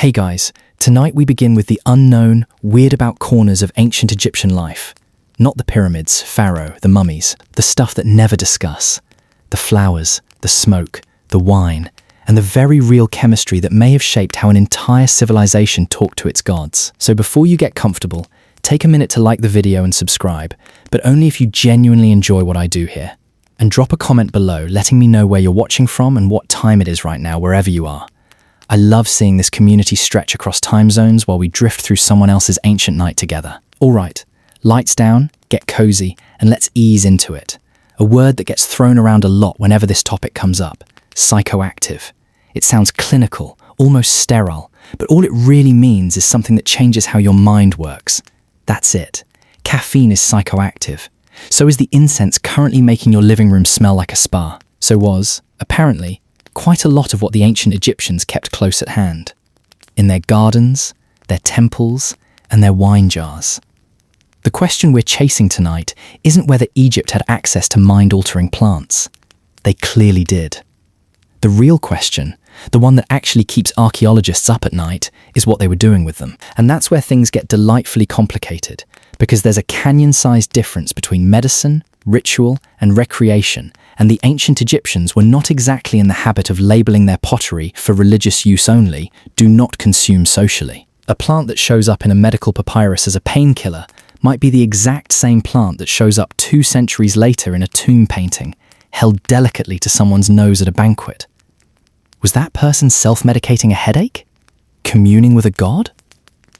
Hey guys, tonight we begin with the unknown, weird about corners of ancient Egyptian life. Not the pyramids, pharaoh, the mummies, the stuff that never discuss. The flowers, the smoke, the wine, and the very real chemistry that may have shaped how an entire civilization talked to its gods. So before you get comfortable, take a minute to like the video and subscribe, but only if you genuinely enjoy what I do here. And drop a comment below letting me know where you're watching from and what time it is right now, wherever you are. I love seeing this community stretch across time zones while we drift through someone else's ancient night together. All right, lights down, get cozy, and let's ease into it. A word that gets thrown around a lot whenever this topic comes up: psychoactive. It sounds clinical, almost sterile, but all it really means is something that changes how your mind works. That's it. Caffeine is psychoactive. So is the incense currently making your living room smell like a spa. So was, apparently, quite a lot of what the ancient Egyptians kept close at hand. In their gardens, their temples, and their wine jars. The question we're chasing tonight isn't whether Egypt had access to mind-altering plants. They clearly did. The real question, the one that actually keeps archaeologists up at night, is what they were doing with them. And that's where things get delightfully complicated, because there's a canyon-sized difference between medicine, ritual, and recreation, and the ancient Egyptians were not exactly in the habit of labeling their pottery for religious use only, do not consume socially. A plant that shows up in a medical papyrus as a painkiller might be the exact same plant that shows up 2 centuries later in a tomb painting, held delicately to someone's nose at a banquet. Was that person self-medicating a headache? Communing with a god?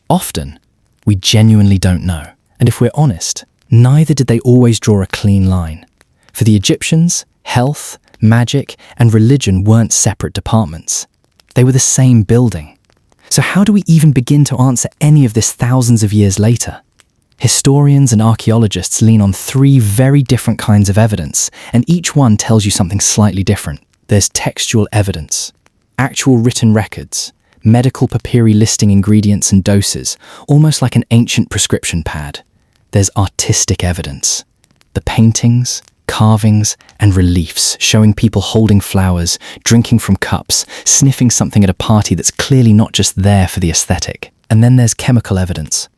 Often, we genuinely don't know. And if we're honest, neither did they always draw a clean line. For the Egyptians, health, magic, and religion weren't separate departments. They were the same building. So how do we even begin to answer any of this thousands of years later? Historians and archaeologists lean on 3 very different kinds of evidence, and each one tells you something slightly different. There's textual evidence, actual written records, medical papyri listing ingredients and doses, almost like an ancient prescription pad. There's artistic evidence, the paintings, carvings, and reliefs showing people holding flowers, drinking from cups, sniffing something at a party that's clearly not just there for the aesthetic. And then there's chemical evidence,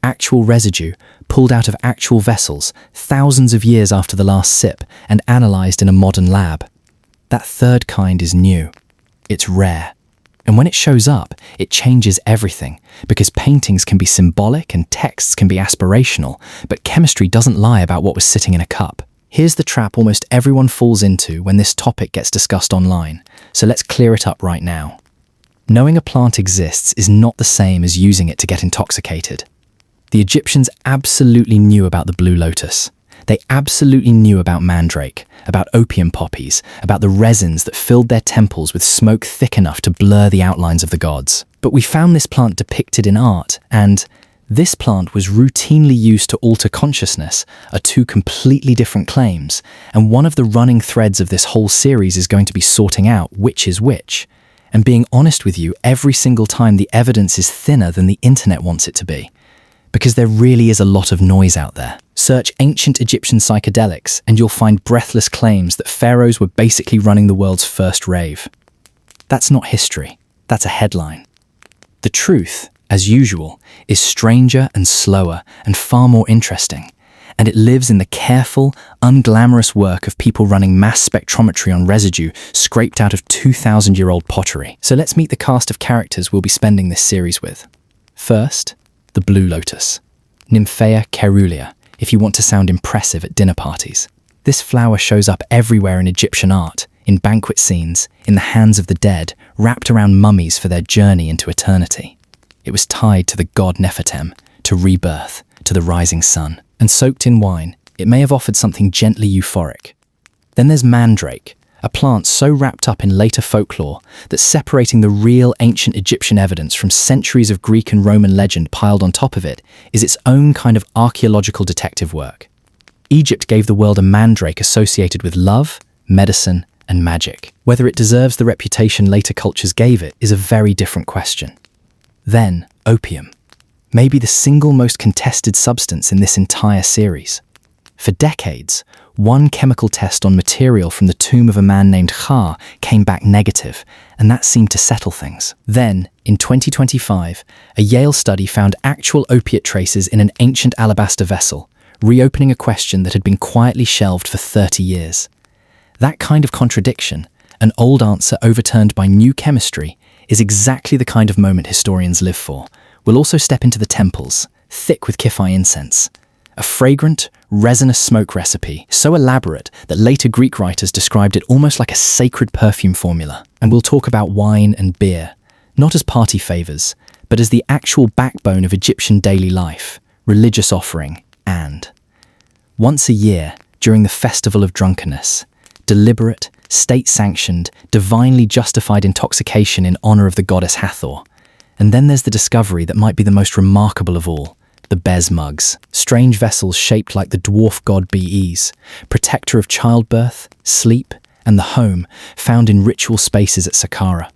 actual residue pulled out of actual vessels thousands of years after the last sip and analysed in a modern lab. That third kind is new. It's rare. And when it shows up, it changes everything, because paintings can be symbolic and texts can be aspirational, but chemistry doesn't lie about what was sitting in a cup. Here's the trap almost everyone falls into when this topic gets discussed online, so let's clear it up right now. Knowing a plant exists is not the same as using it to get intoxicated. The Egyptians absolutely knew about the blue lotus. They absolutely knew about mandrake, about opium poppies, about the resins that filled their temples with smoke thick enough to blur the outlines of the gods. But we found this plant depicted in art, and this plant was routinely used to alter consciousness, are 2 completely different claims, and one of the running threads of this whole series is going to be sorting out which is which. And being honest with you, every single time the evidence is thinner than the internet wants it to be. Because there really is a lot of noise out there. Search ancient Egyptian psychedelics and you'll find breathless claims that pharaohs were basically running the world's first rave. That's not history, that's a headline. The truth, as usual, is stranger and slower and far more interesting, and it lives in the careful, unglamorous work of people running mass spectrometry on residue scraped out of 2,000-year-old pottery. So let's meet the cast of characters we'll be spending this series with. First, the blue lotus, Nymphaea caerulea, if you want to sound impressive at dinner parties. This flower shows up everywhere in Egyptian art, in banquet scenes, in the hands of the dead, wrapped around mummies for their journey into eternity. It was tied to the god Nefertem, to rebirth, to the rising sun, and soaked in wine, it may have offered something gently euphoric. Then there's mandrake, a plant so wrapped up in later folklore that separating the real ancient Egyptian evidence from centuries of Greek and Roman legend piled on top of it is its own kind of archaeological detective work. Egypt gave the world a mandrake associated with love, medicine, and magic. Whether it deserves the reputation later cultures gave it is a very different question. Then, opium. Maybe the single most contested substance in this entire series. For decades, one chemical test on material from the tomb of a man named Kha came back negative, and that seemed to settle things. Then, in 2025, a Yale study found actual opiate traces in an ancient alabaster vessel, reopening a question that had been quietly shelved for 30 years. That kind of contradiction, an old answer overturned by new chemistry, is exactly the kind of moment historians live for. We'll also step into the temples, thick with Kiphai incense. A fragrant, resinous smoke recipe, so elaborate that later Greek writers described it almost like a sacred perfume formula. And we'll talk about wine and beer, not as party favors, but as the actual backbone of Egyptian daily life, religious offering, and once a year, during the Festival of Drunkenness, deliberate, state-sanctioned, divinely justified intoxication in honor of the goddess Hathor. And then there's the discovery that might be the most remarkable of all, the Bez mugs, strange vessels shaped like the dwarf god Bes, protector of childbirth, sleep, and the home, found in ritual spaces at Saqqara.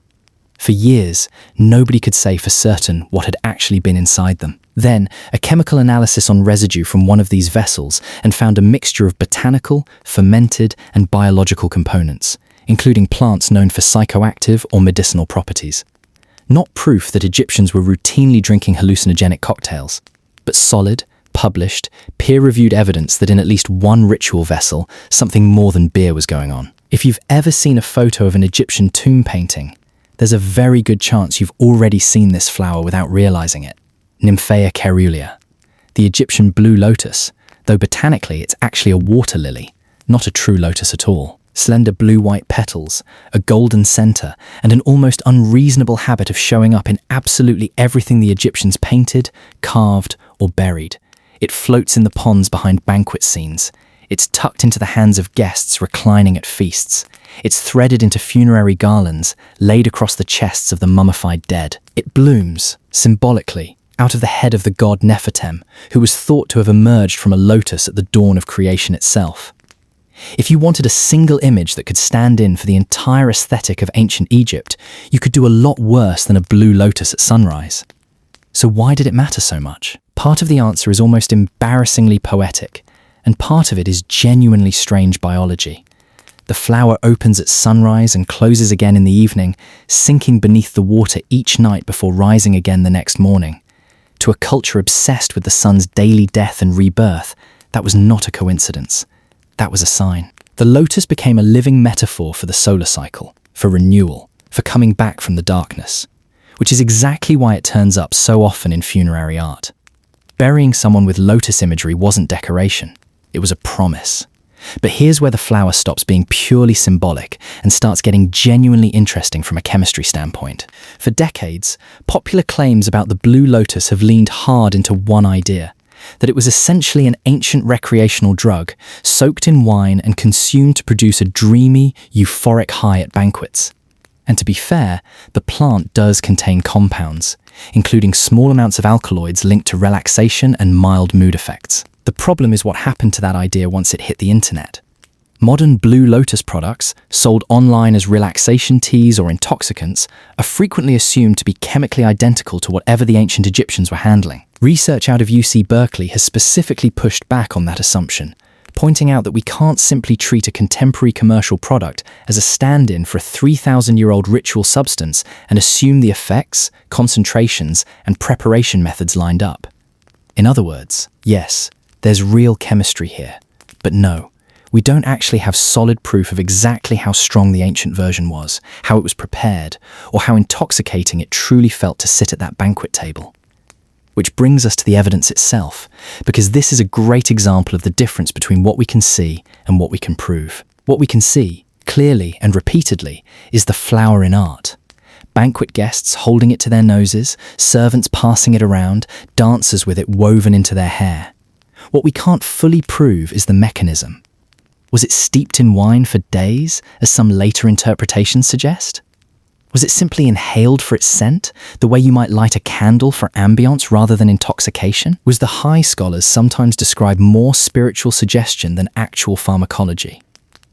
For years, nobody could say for certain what had actually been inside them. Then, a chemical analysis on residue from one of these vessels and found a mixture of botanical, fermented, and biological components, including plants known for psychoactive or medicinal properties. Not proof that Egyptians were routinely drinking hallucinogenic cocktails, but solid, published, peer-reviewed evidence that in at least one ritual vessel, something more than beer was going on. If you've ever seen a photo of an Egyptian tomb painting, there's a very good chance you've already seen this flower without realizing it. Nymphaea caerulea, the Egyptian blue lotus, though botanically it's actually a water lily, not a true lotus at all. Slender blue-white petals, a golden center, and an almost unreasonable habit of showing up in absolutely everything the Egyptians painted, carved, or buried. It floats in the ponds behind banquet scenes. It's tucked into the hands of guests reclining at feasts. It's threaded into funerary garlands, laid across the chests of the mummified dead. It blooms, symbolically, out of the head of the god Nefertem, who was thought to have emerged from a lotus at the dawn of creation itself. If you wanted a single image that could stand in for the entire aesthetic of ancient Egypt, you could do a lot worse than a blue lotus at sunrise. So why did it matter so much? Part of the answer is almost embarrassingly poetic, and part of it is genuinely strange biology. The flower opens at sunrise and closes again in the evening, sinking beneath the water each night before rising again the next morning. To a culture obsessed with the sun's daily death and rebirth, that was not a coincidence. That was a sign. The lotus became a living metaphor for the solar cycle, for renewal, for coming back from the darkness, which is exactly why it turns up so often in funerary art. Burying someone with lotus imagery wasn't decoration, it was a promise. But here's where the flower stops being purely symbolic and starts getting genuinely interesting from a chemistry standpoint. For decades, popular claims about the blue lotus have leaned hard into one idea: that it was essentially an ancient recreational drug, soaked in wine and consumed to produce a dreamy, euphoric high at banquets. And to be fair, the plant does contain compounds, including small amounts of alkaloids linked to relaxation and mild mood effects. The problem is what happened to that idea once it hit the internet. Modern blue lotus products, sold online as relaxation teas or intoxicants, are frequently assumed to be chemically identical to whatever the ancient Egyptians were handling. Research out of UC Berkeley has specifically pushed back on that assumption, pointing out that we can't simply treat a contemporary commercial product as a stand-in for a 3,000-year-old ritual substance and assume the effects, concentrations, and preparation methods lined up. In other words, yes, there's real chemistry here, but no, we don't actually have solid proof of exactly how strong the ancient version was, how it was prepared, or how intoxicating it truly felt to sit at that banquet table. Which brings us to the evidence itself, because this is a great example of the difference between what we can see and what we can prove. What we can see, clearly and repeatedly, is the flower in art. Banquet guests holding it to their noses, servants passing it around, dancers with it woven into their hair. What we can't fully prove is the mechanism. Was it steeped in wine for days, as some later interpretations suggest? Was it simply inhaled for its scent, the way you might light a candle for ambience rather than intoxication? Was the high scholars sometimes describe more spiritual suggestion than actual pharmacology?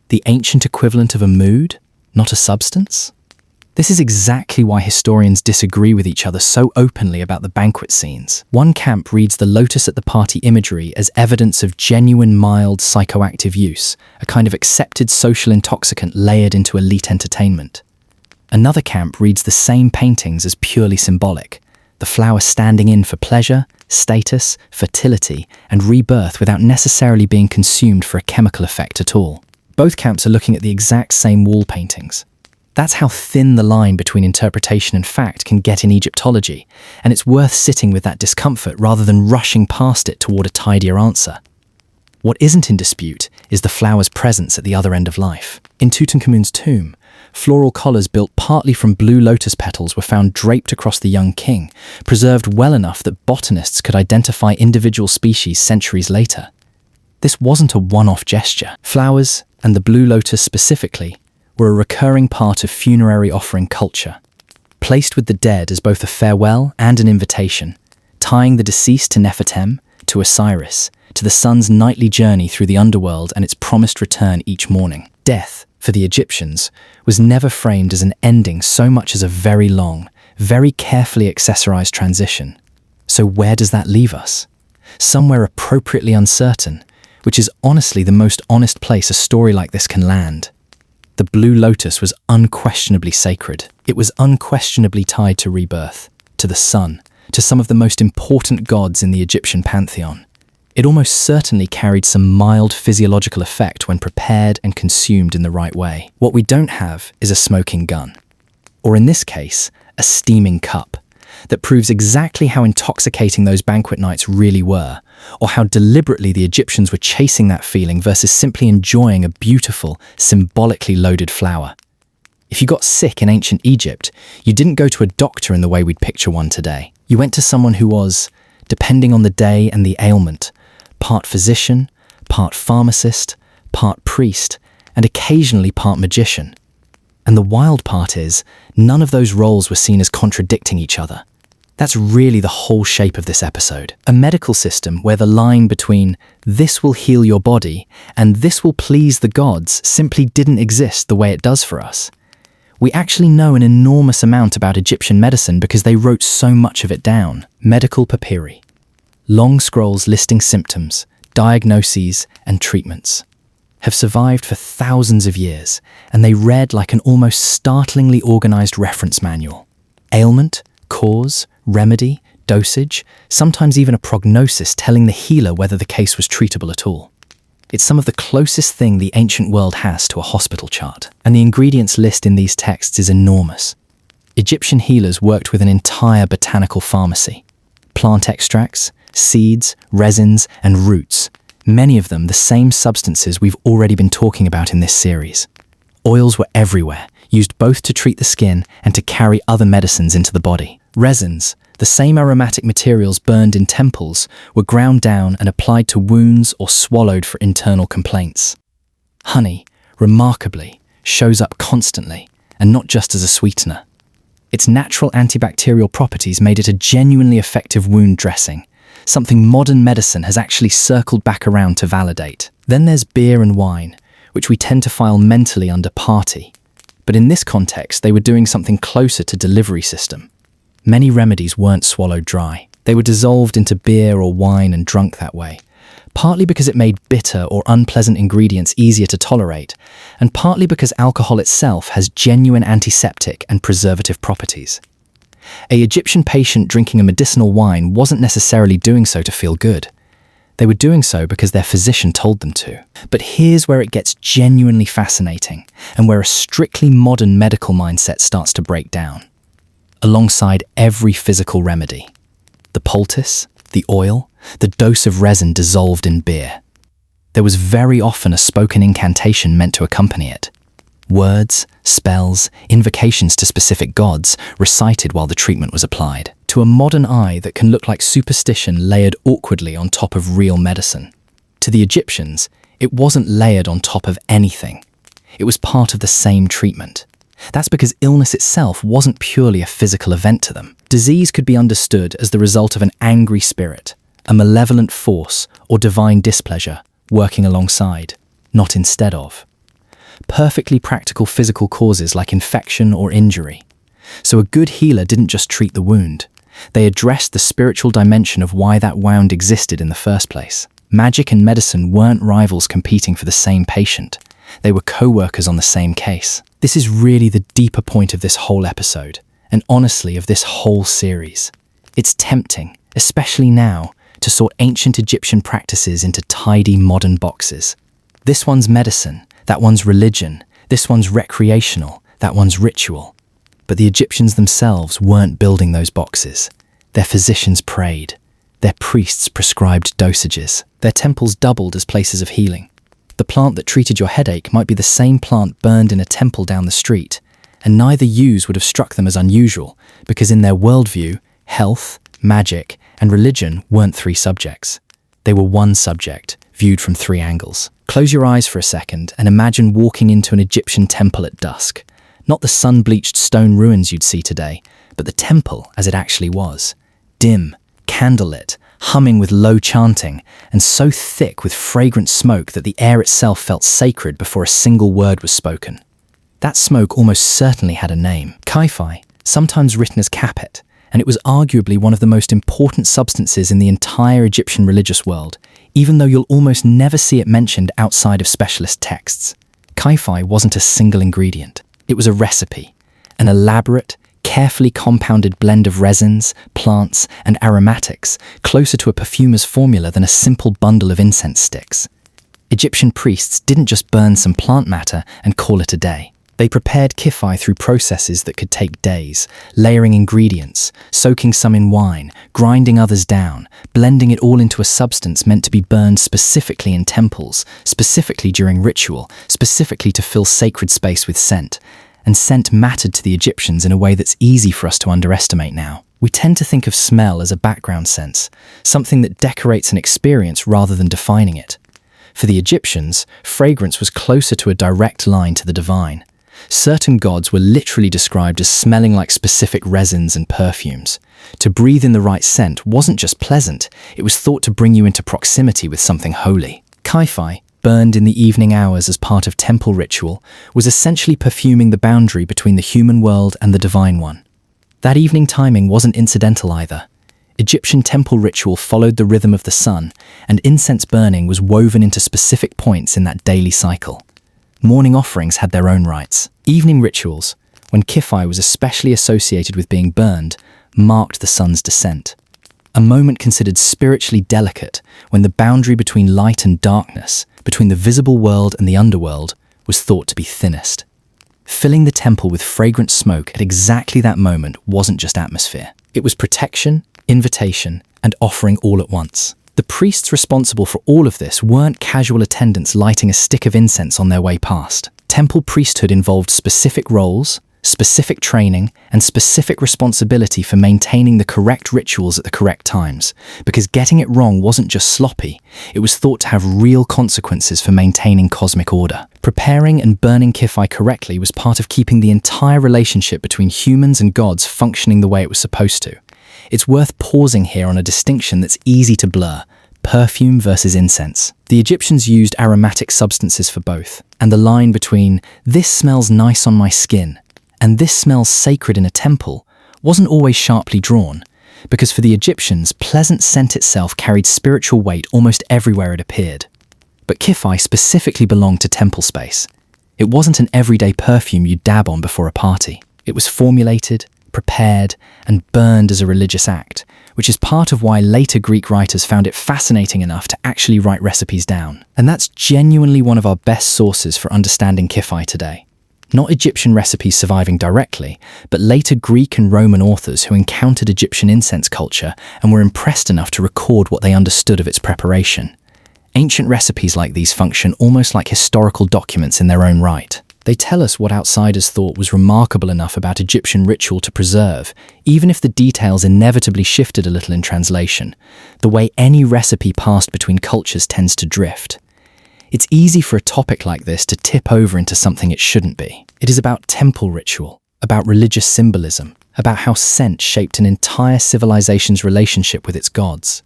The ancient equivalent of a mood, not a substance? This is exactly why historians disagree with each other so openly about the banquet scenes. One camp reads the lotus at the party imagery as evidence of genuine mild psychoactive use, a kind of accepted social intoxicant layered into elite entertainment. Another camp reads the same paintings as purely symbolic, the flower standing in for pleasure, status, fertility, and rebirth without necessarily being consumed for a chemical effect at all. Both camps are looking at the exact same wall paintings. That's how thin the line between interpretation and fact can get in Egyptology, and it's worth sitting with that discomfort rather than rushing past it toward a tidier answer. What isn't in dispute is the flower's presence at the other end of life. In Tutankhamun's tomb, floral collars built partly from blue lotus petals were found draped across the young king, preserved well enough that botanists could identify individual species centuries later. This wasn't a one-off gesture. Flowers, and the blue lotus specifically, were a recurring part of funerary offering culture, placed with the dead as both a farewell and an invitation, tying the deceased to Nefertem, to Osiris, to the sun's nightly journey through the underworld and its promised return each morning. Death, for the Egyptians, was never framed as an ending so much as a very long, very carefully accessorized transition. So where does that leave us? Somewhere appropriately uncertain, which is honestly the most honest place a story like this can land. The blue lotus was unquestionably sacred. It was unquestionably tied to rebirth, to the sun, to some of the most important gods in the Egyptian pantheon. It almost certainly carried some mild physiological effect when prepared and consumed in the right way. What we don't have is a smoking gun, or in this case, a steaming cup, that proves exactly how intoxicating those banquet nights really were, or how deliberately the Egyptians were chasing that feeling versus simply enjoying a beautiful, symbolically loaded flower. If you got sick in ancient Egypt, you didn't go to a doctor in the way we'd picture one today. You went to someone who was, depending on the day and the ailment, part physician, part pharmacist, part priest, and occasionally part magician. And the wild part is, none of those roles were seen as contradicting each other. That's really the whole shape of this episode. A medical system where the line between this will heal your body and this will please the gods simply didn't exist the way it does for us. We actually know an enormous amount about Egyptian medicine because they wrote so much of it down. Medical papyri. Long scrolls listing symptoms, diagnoses, and treatments have survived for thousands of years, and they read like an almost startlingly organized reference manual. Ailment, cause, remedy, dosage, sometimes even a prognosis telling the healer whether the case was treatable at all. It's some of the closest thing the ancient world has to a hospital chart, and the ingredients list in these texts is enormous. Egyptian healers worked with an entire botanical pharmacy. Plant extracts, seeds, resins, and roots, many of them the same substances we've already been talking about in this series. Oils were everywhere, used both to treat the skin and to carry other medicines into the body. Resins, the same aromatic materials burned in temples, were ground down and applied to wounds or swallowed for internal complaints. Honey, remarkably, shows up constantly, and not just as a sweetener. Its natural antibacterial properties made it a genuinely effective wound dressing, something modern medicine has actually circled back around to validate. Then there's beer and wine, which we tend to file mentally under party. But in this context, they were doing something closer to delivery system. Many remedies weren't swallowed dry. They were dissolved into beer or wine and drunk that way, partly because it made bitter or unpleasant ingredients easier to tolerate, and partly because alcohol itself has genuine antiseptic and preservative properties. An Egyptian patient drinking a medicinal wine wasn't necessarily doing so to feel good. They were doing so because their physician told them to. But here's where it gets genuinely fascinating, and where a strictly modern medical mindset starts to break down. Alongside every physical remedy, the poultice, the oil, the dose of resin dissolved in beer. There was very often a spoken incantation meant to accompany it. Words, spells, invocations to specific gods recited while the treatment was applied. To a modern eye, that can look like superstition layered awkwardly on top of real medicine. To the Egyptians, it wasn't layered on top of anything. It was part of the same treatment. That's because illness itself wasn't purely a physical event to them. Disease could be understood as the result of an angry spirit, a malevolent force, or divine displeasure working alongside, not instead of. Perfectly practical physical causes like infection or injury, So a good healer didn't just treat the wound. They addressed the spiritual dimension of why that wound existed in the first place. Magic and medicine weren't rivals competing for the same patient. They were co-workers on the same case. This is really the deeper point of this whole episode, and honestly of this whole series. It's tempting, especially now, to sort ancient Egyptian practices into tidy modern boxes. This one's medicine, that one's religion, this one's recreational, that one's ritual. But the Egyptians themselves weren't building those boxes. Their physicians prayed. Their priests prescribed dosages. Their temples doubled as places of healing. The plant that treated your headache might be the same plant burned in a temple down the street, and neither use would have struck them as unusual, because in their worldview, health, magic, and religion weren't three subjects. They were one subject, viewed from three angles. Close your eyes for a second and imagine walking into an Egyptian temple at dusk. Not the sun-bleached stone ruins you'd see today, but the temple as it actually was. Dim, candlelit, humming with low chanting, and so thick with fragrant smoke that the air itself felt sacred before a single word was spoken. That smoke almost certainly had a name, Kai-Fi, sometimes written as Kapet, and it was arguably one of the most important substances in the entire Egyptian religious world, even though you'll almost never see it mentioned outside of specialist texts. Kai-Fi wasn't a single ingredient. It was a recipe, an elaborate, carefully compounded blend of resins, plants, and aromatics, closer to a perfumer's formula than a simple bundle of incense sticks. Egyptian priests didn't just burn some plant matter and call it a day. They prepared Kai-Fi through processes that could take days, layering ingredients, soaking some in wine, grinding others down, blending it all into a substance meant to be burned specifically in temples, specifically during ritual, specifically to fill sacred space with scent. And scent mattered to the Egyptians in a way that's easy for us to underestimate now. We tend to think of smell as a background sense, something that decorates an experience rather than defining it. For the Egyptians, fragrance was closer to a direct line to the divine. Certain gods were literally described as smelling like specific resins and perfumes. To breathe in the right scent wasn't just pleasant, it was thought to bring you into proximity with something holy. Kai-Fi, burned in the evening hours as part of temple ritual, was essentially perfuming the boundary between the human world and the divine one. That evening timing wasn't incidental either. Egyptian temple ritual followed the rhythm of the sun, and incense burning was woven into specific points in that daily cycle. Morning offerings had their own rites. Evening rituals, when Kai-Fi was especially associated with being burned, marked the sun's descent. A moment considered spiritually delicate when the boundary between light and darkness, between the visible world and the underworld, was thought to be thinnest. Filling the temple with fragrant smoke at exactly that moment wasn't just atmosphere. It was protection, invitation, and offering all at once. The priests responsible for all of this weren't casual attendants lighting a stick of incense on their way past. Temple priesthood involved specific roles, specific training, and specific responsibility for maintaining the correct rituals at the correct times, because getting it wrong wasn't just sloppy, it was thought to have real consequences for maintaining cosmic order. Preparing and burning Kai-Fi correctly was part of keeping the entire relationship between humans and gods functioning the way it was supposed to. It's worth pausing here on a distinction that's easy to blur: perfume versus incense. The Egyptians used aromatic substances for both, and the line between "this smells nice on my skin" and "this smells sacred in a temple" wasn't always sharply drawn, because for the Egyptians, pleasant scent itself carried spiritual weight almost everywhere it appeared. But Kai-Fi specifically belonged to temple space. It wasn't an everyday perfume you'd dab on before a party. It was formulated, prepared, and burned as a religious act, which is part of why later Greek writers found it fascinating enough to actually write recipes down. And that's genuinely one of our best sources for understanding Kai-Fi today. Not Egyptian recipes surviving directly, but later Greek and Roman authors who encountered Egyptian incense culture and were impressed enough to record what they understood of its preparation. Ancient recipes like these function almost like historical documents in their own right. They tell us what outsiders thought was remarkable enough about Egyptian ritual to preserve, even if the details inevitably shifted a little in translation, the way any recipe passed between cultures tends to drift. It's easy for a topic like this to tip over into something it shouldn't be. It is about temple ritual, about religious symbolism, about how scent shaped an entire civilization's relationship with its gods.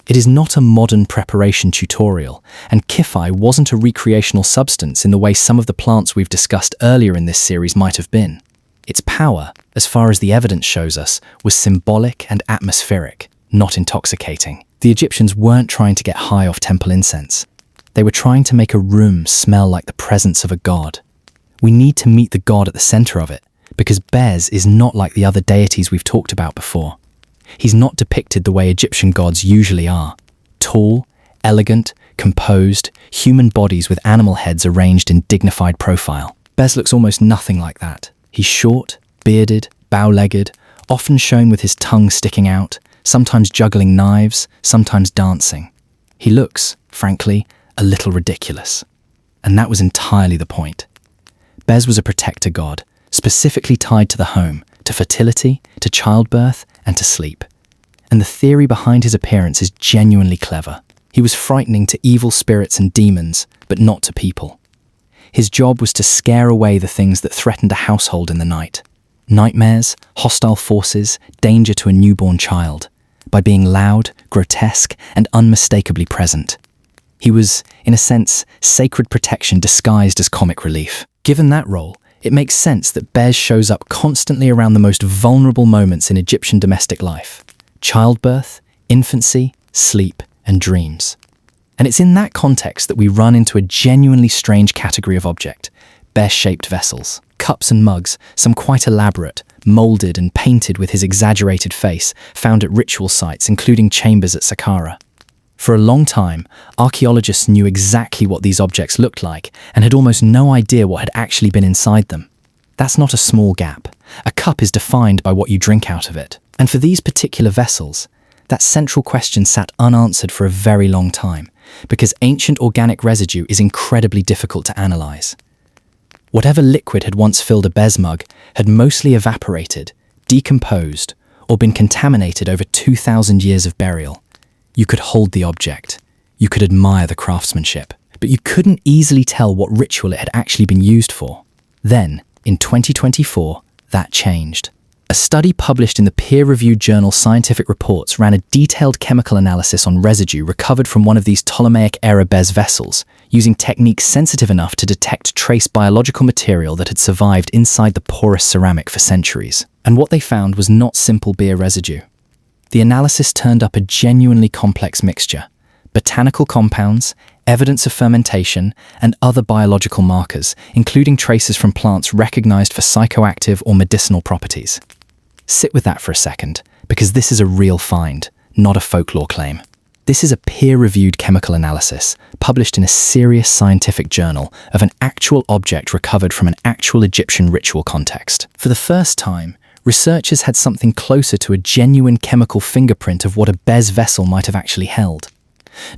It is not a modern preparation tutorial, and Kai-Fi wasn't a recreational substance in the way some of the plants we've discussed earlier in this series might have been. Its power, as far as the evidence shows us, was symbolic and atmospheric, not intoxicating. The Egyptians weren't trying to get high off temple incense. They were trying to make a room smell like the presence of a god. We need to meet the god at the center of it, because Bez is not like the other deities we've talked about before. He's not depicted the way Egyptian gods usually are. Tall, elegant, composed, human bodies with animal heads arranged in dignified profile. Bez looks almost nothing like that. He's short, bearded, bow-legged, often shown with his tongue sticking out, sometimes juggling knives, sometimes dancing. He looks, frankly, a little ridiculous. And that was entirely the point. Bez was a protector god, specifically tied to the home, to fertility, to childbirth, and to sleep. And the theory behind his appearance is genuinely clever. He was frightening to evil spirits and demons, but not to people. His job was to scare away the things that threatened a household in the night. Nightmares, hostile forces, danger to a newborn child, by being loud, grotesque, and unmistakably present. He was, in a sense, sacred protection disguised as comic relief. Given that role, it makes sense that Bez shows up constantly around the most vulnerable moments in Egyptian domestic life: childbirth, infancy, sleep, and dreams. And it's in that context that we run into a genuinely strange category of object: bear-shaped vessels. Cups and mugs, some quite elaborate, molded and painted with his exaggerated face, found at ritual sites, including chambers at Saqqara. For a long time, archaeologists knew exactly what these objects looked like and had almost no idea what had actually been inside them. That's not a small gap. A cup is defined by what you drink out of it. And for these particular vessels, that central question sat unanswered for a very long time, because ancient organic residue is incredibly difficult to analyze. Whatever liquid had once filled a Bez mug had mostly evaporated, decomposed, or been contaminated over 2,000 years of burial. You could hold the object, you could admire the craftsmanship, but you couldn't easily tell what ritual it had actually been used for. Then, in 2024, that changed. A study published in the peer-reviewed journal Scientific Reports ran a detailed chemical analysis on residue recovered from one of these Ptolemaic-era Bez vessels, using techniques sensitive enough to detect trace biological material that had survived inside the porous ceramic for centuries. And what they found was not simple beer residue. The analysis turned up a genuinely complex mixture: botanical compounds, evidence of fermentation, and other biological markers, including traces from plants recognized for psychoactive or medicinal properties. Sit with that for a second, because this is a real find, not a folklore claim. This is a peer-reviewed chemical analysis, published in a serious scientific journal, of an actual object recovered from an actual Egyptian ritual context. For the first time, researchers had something closer to a genuine chemical fingerprint of what a Bez vessel might have actually held.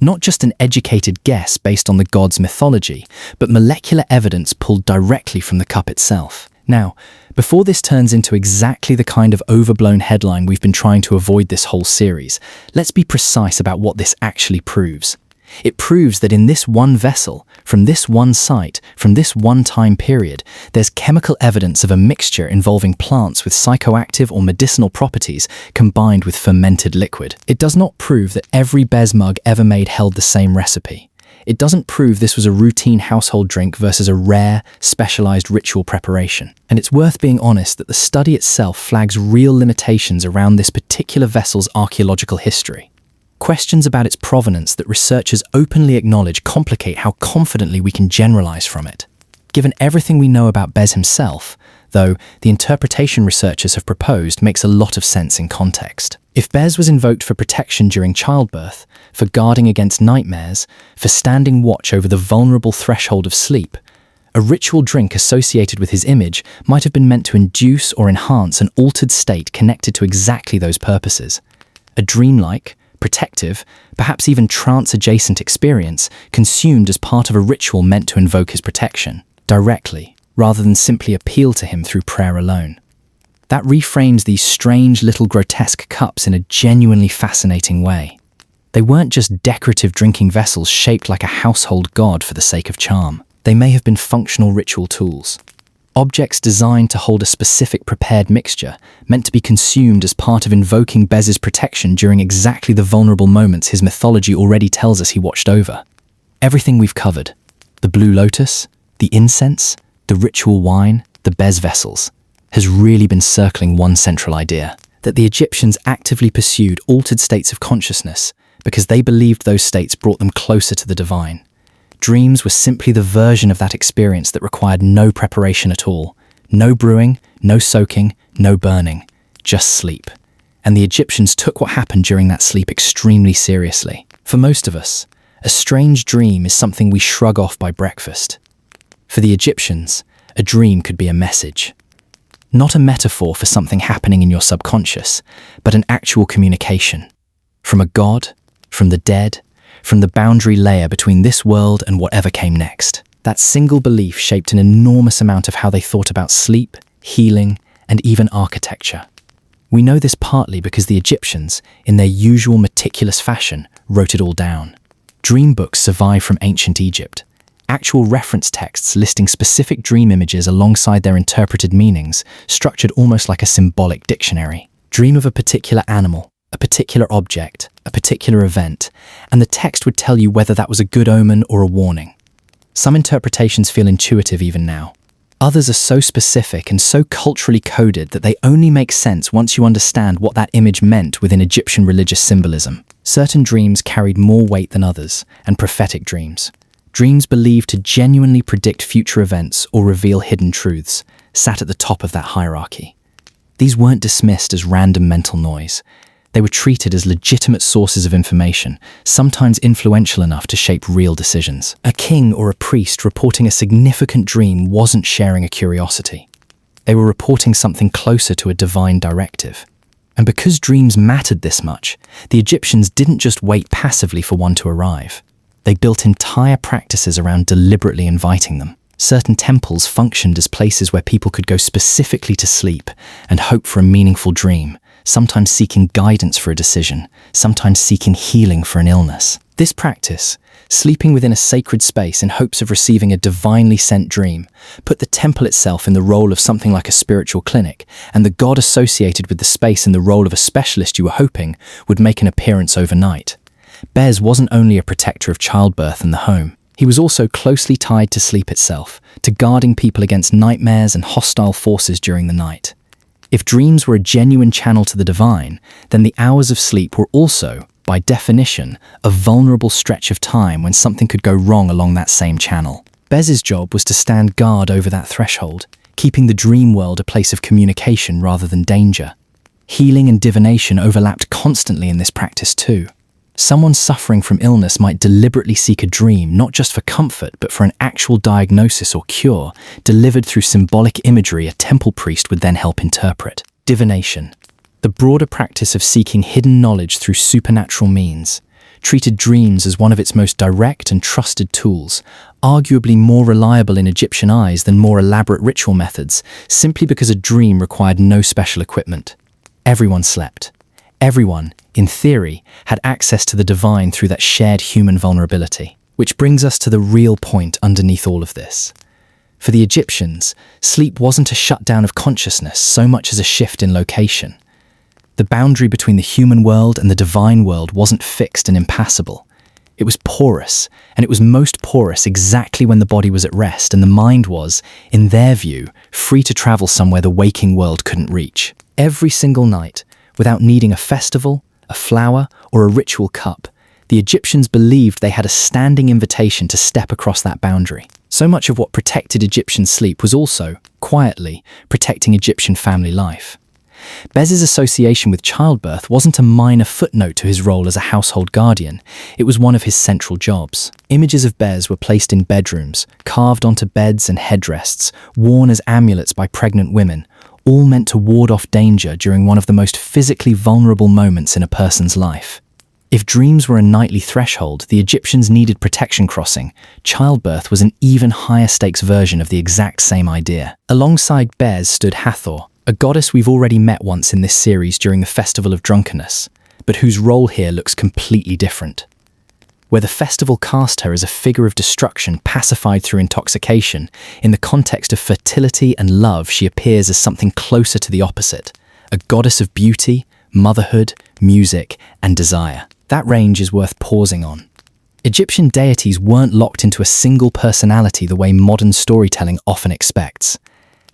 Not just an educated guess based on the god's mythology, but molecular evidence pulled directly from the cup itself. Now, before this turns into exactly the kind of overblown headline we've been trying to avoid this whole series, let's be precise about what this actually proves. It proves that in this one vessel, from this one site, from this one time period, there's chemical evidence of a mixture involving plants with psychoactive or medicinal properties combined with fermented liquid. It does not prove that every Bez mug ever made held the same recipe. It doesn't prove this was a routine household drink versus a rare, specialized ritual preparation. And it's worth being honest that the study itself flags real limitations around this particular vessel's archaeological history. Questions about its provenance that researchers openly acknowledge complicate how confidently we can generalize from it. Given everything we know about Bez himself, though, the interpretation researchers have proposed makes a lot of sense in context. If Bez was invoked for protection during childbirth, for guarding against nightmares, for standing watch over the vulnerable threshold of sleep, a ritual drink associated with his image might have been meant to induce or enhance an altered state connected to exactly those purposes. A dreamlike, protective, perhaps even trance-adjacent experience consumed as part of a ritual meant to invoke his protection, directly, rather than simply appeal to him through prayer alone. That reframes these strange little grotesque cups in a genuinely fascinating way. They weren't just decorative drinking vessels shaped like a household god for the sake of charm. They may have been functional ritual tools. Objects designed to hold a specific prepared mixture, meant to be consumed as part of invoking Bez's protection during exactly the vulnerable moments his mythology already tells us he watched over. Everything we've covered, the blue lotus, the incense, the ritual wine, the Bez vessels, has really been circling one central idea: that the Egyptians actively pursued altered states of consciousness because they believed those states brought them closer to the divine. Dreams were simply the version of that experience that required no preparation at all. No brewing, no soaking, no burning, just sleep. And the Egyptians took what happened during that sleep extremely seriously. For most of us, a strange dream is something we shrug off by breakfast. For the Egyptians, a dream could be a message. Not a metaphor for something happening in your subconscious, but an actual communication. From a god, from the dead, from the boundary layer between this world and whatever came next. That single belief shaped an enormous amount of how they thought about sleep, healing, and even architecture. We know this partly because the Egyptians, in their usual meticulous fashion, wrote it all down. Dream books survive from ancient Egypt. Actual reference texts listing specific dream images alongside their interpreted meanings, structured almost like a symbolic dictionary. Dream of a particular animal, a particular object, a particular event, and the text would tell you whether that was a good omen or a warning. Some interpretations feel intuitive even now. Others are so specific and so culturally coded that they only make sense once you understand what that image meant within Egyptian religious symbolism. Certain dreams carried more weight than others, and prophetic dreams. Dreams believed to genuinely predict future events or reveal hidden truths, sat at the top of that hierarchy. These weren't dismissed as random mental noise. They were treated as legitimate sources of information, sometimes influential enough to shape real decisions. A king or a priest reporting a significant dream wasn't sharing a curiosity. They were reporting something closer to a divine directive. And because dreams mattered this much, the Egyptians didn't just wait passively for one to arrive. They built entire practices around deliberately inviting them. Certain temples functioned as places where people could go specifically to sleep and hope for a meaningful dream, sometimes seeking guidance for a decision, sometimes seeking healing for an illness. This practice, sleeping within a sacred space in hopes of receiving a divinely sent dream, put the temple itself in the role of something like a spiritual clinic, and the god associated with the space in the role of a specialist you were hoping would make an appearance overnight. Bez wasn't only a protector of childbirth and the home. He was also closely tied to sleep itself, to guarding people against nightmares and hostile forces during the night. If dreams were a genuine channel to the divine, then the hours of sleep were also, by definition, a vulnerable stretch of time when something could go wrong along that same channel. Bez's job was to stand guard over that threshold, keeping the dream world a place of communication rather than danger. Healing and divination overlapped constantly in this practice too. Someone suffering from illness might deliberately seek a dream not just for comfort but for an actual diagnosis or cure, delivered through symbolic imagery a temple priest would then help interpret. Divination, the broader practice of seeking hidden knowledge through supernatural means, treated dreams as one of its most direct and trusted tools, arguably more reliable in Egyptian eyes than more elaborate ritual methods, simply because a dream required no special equipment. Everyone slept. Everyone, in theory, had access to the divine through that shared human vulnerability. Which brings us to the real point underneath all of this. For the Egyptians, sleep wasn't a shutdown of consciousness so much as a shift in location. The boundary between the human world and the divine world wasn't fixed and impassable. It was porous, and it was most porous exactly when the body was at rest and the mind was, in their view, free to travel somewhere the waking world couldn't reach. Every single night, without needing a festival, a flower, or a ritual cup, the Egyptians believed they had a standing invitation to step across that boundary. So much of what protected Egyptian sleep was also, quietly, protecting Egyptian family life. Bez's association with childbirth wasn't a minor footnote to his role as a household guardian, it was one of his central jobs. Images of Bez were placed in bedrooms, carved onto beds and headrests, worn as amulets by pregnant women, all meant to ward off danger during one of the most physically vulnerable moments in a person's life. If dreams were a nightly threshold, the Egyptians needed protection crossing. Childbirth was an even higher stakes version of the exact same idea. Alongside Bez stood Hathor, a goddess we've already met once in this series during the Festival of Drunkenness, but whose role here looks completely different. Where the festival cast her as a figure of destruction pacified through intoxication, in the context of fertility and love she appears as something closer to the opposite, a goddess of beauty, motherhood, music, and desire. That range is worth pausing on. Egyptian deities weren't locked into a single personality the way modern storytelling often expects.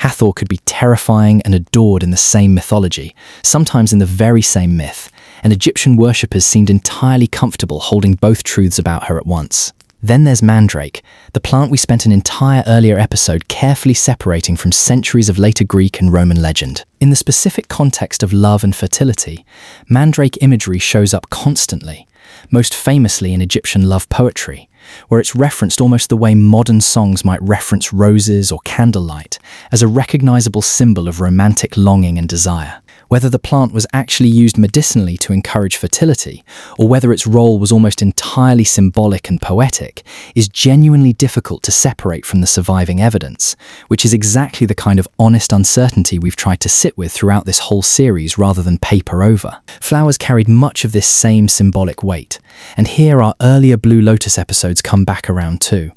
Hathor could be terrifying and adored in the same mythology, sometimes in the very same myth, and Egyptian worshippers seemed entirely comfortable holding both truths about her at once. Then there's mandrake, the plant we spent an entire earlier episode carefully separating from centuries of later Greek and Roman legend. In the specific context of love and fertility, mandrake imagery shows up constantly, most famously in Egyptian love poetry, where it's referenced almost the way modern songs might reference roses or candlelight, as a recognizable symbol of romantic longing and desire. Whether the plant was actually used medicinally to encourage fertility, or whether its role was almost entirely symbolic and poetic, is genuinely difficult to separate from the surviving evidence, which is exactly the kind of honest uncertainty we've tried to sit with throughout this whole series rather than paper over. Flowers carried much of this same symbolic weight, and here our earlier Blue Lotus episodes come back around too.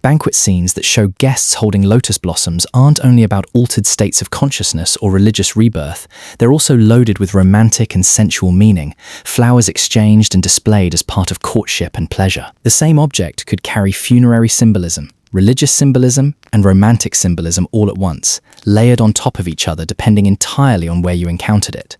Banquet scenes that show guests holding lotus blossoms aren't only about altered states of consciousness or religious rebirth, they're also loaded with romantic and sensual meaning, flowers exchanged and displayed as part of courtship and pleasure. The same object could carry funerary symbolism, religious symbolism, and romantic symbolism all at once, layered on top of each other depending entirely on where you encountered it.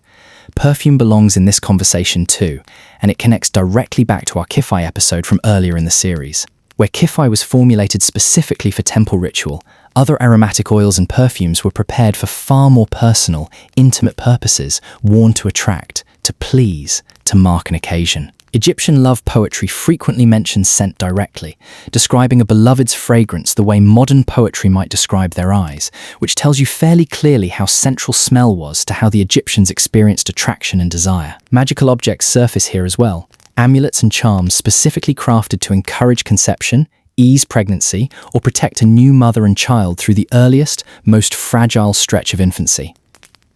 Perfume belongs in this conversation too, and it connects directly back to our Kifi episode from earlier in the series. Where Kifi was formulated specifically for temple ritual, other aromatic oils and perfumes were prepared for far more personal, intimate purposes, worn to attract, to please, to mark an occasion. Egyptian love poetry frequently mentions scent directly, describing a beloved's fragrance the way modern poetry might describe their eyes, which tells you fairly clearly how central smell was to how the Egyptians experienced attraction and desire. Magical objects surface here as well. Amulets and charms specifically crafted to encourage conception, ease pregnancy, or protect a new mother and child through the earliest, most fragile stretch of infancy.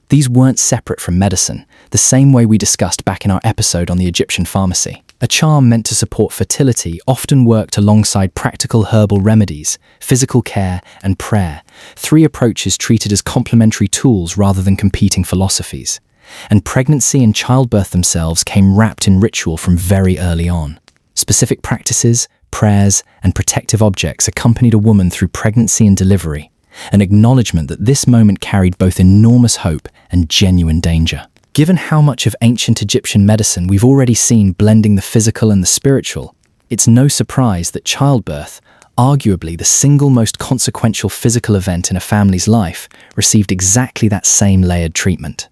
These weren't separate from medicine, the same way we discussed back in our episode on the Egyptian pharmacy. A charm meant to support fertility often worked alongside practical herbal remedies, physical care, and prayer, three approaches treated as complementary tools rather than competing philosophies. And pregnancy and childbirth themselves came wrapped in ritual from very early on. Specific practices, prayers, and protective objects accompanied a woman through pregnancy and delivery, an acknowledgement that this moment carried both enormous hope and genuine danger. Given how much of ancient Egyptian medicine we've already seen blending the physical and the spiritual, it's no surprise that childbirth, arguably the single most consequential physical event in a family's life, received exactly that same layered treatment.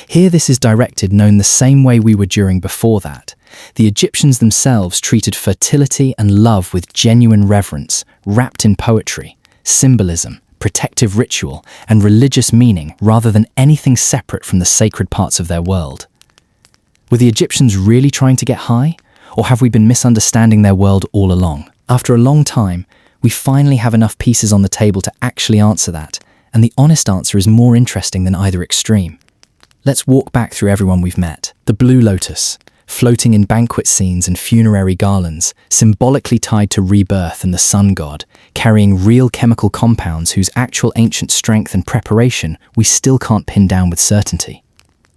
Here this is directed known the same way we were during before that. The Egyptians themselves treated fertility and love with genuine reverence, wrapped in poetry, symbolism, protective ritual, and religious meaning rather than anything separate from the sacred parts of their world. Were the Egyptians really trying to get high? Or have we been misunderstanding their world all along? After a long time, we finally have enough pieces on the table to actually answer that, and the honest answer is more interesting than either extreme. Let's walk back through everyone we've met. The Blue Lotus, floating in banquet scenes and funerary garlands, symbolically tied to rebirth and the sun god, carrying real chemical compounds whose actual ancient strength and preparation we still can't pin down with certainty.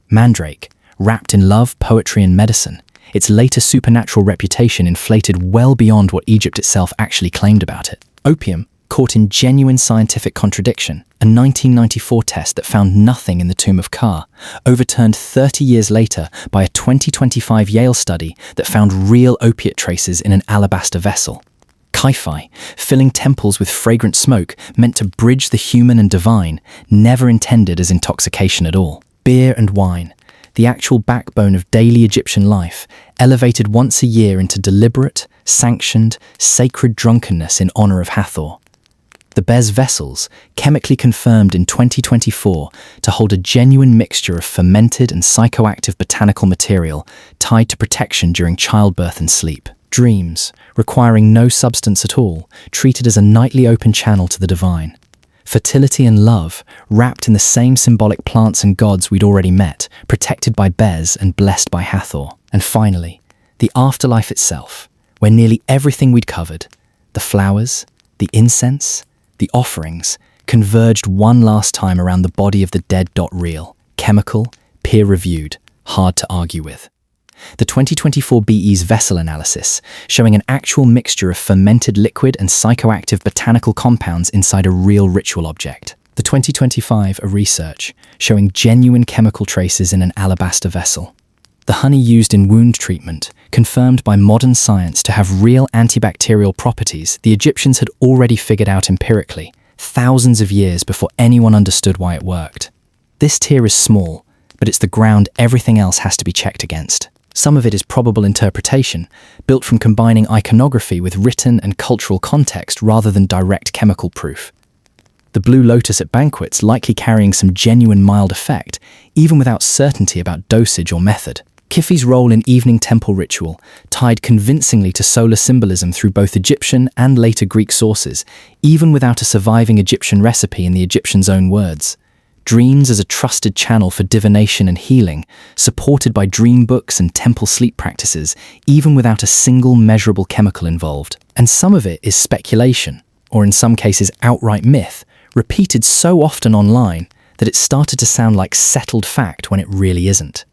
Mandrake, wrapped in love, poetry, and medicine, its later supernatural reputation inflated well beyond what Egypt itself actually claimed about it. Opium, caught in genuine scientific contradiction, a 1994 test that found nothing in the tomb of Ka, overturned 30 years later by a 2025 Yale study that found real opiate traces in an alabaster vessel. Kifi, filling temples with fragrant smoke meant to bridge the human and divine, never intended as intoxication at all. Beer and wine, the actual backbone of daily Egyptian life, elevated once a year into deliberate, sanctioned, sacred drunkenness in honor of Hathor. The Bez vessels, chemically confirmed in 2024 to hold a genuine mixture of fermented and psychoactive botanical material tied to protection during childbirth and sleep. Dreams, requiring no substance at all, treated as a nightly open channel to the divine. Fertility and love, wrapped in the same symbolic plants and gods we'd already met, protected by Bez and blessed by Hathor. And finally, the afterlife itself, where nearly everything we'd covered, the flowers, the incense, the offerings, converged one last time around the body of the dead. Real, chemical, peer-reviewed, hard to argue with. The 2024 BE's vessel analysis, showing an actual mixture of fermented liquid and psychoactive botanical compounds inside a real ritual object. The 2025 research showing genuine chemical traces in an alabaster vessel. The honey used in wound treatment, confirmed by modern science to have real antibacterial properties the Egyptians had already figured out empirically, thousands of years before anyone understood why it worked. This tier is small, but it's the ground everything else has to be checked against. Some of it is probable interpretation, built from combining iconography with written and cultural context rather than direct chemical proof. The blue lotus at banquets likely carrying some genuine mild effect, even without certainty about dosage or method. Kifi's role in evening temple ritual, tied convincingly to solar symbolism through both Egyptian and later Greek sources, even without a surviving Egyptian recipe in the Egyptians' own words. Dreams as a trusted channel for divination and healing, supported by dream books and temple sleep practices, even without a single measurable chemical involved. And some of it is speculation, or in some cases outright myth, repeated so often online that it started to sound like settled fact when it really isn't.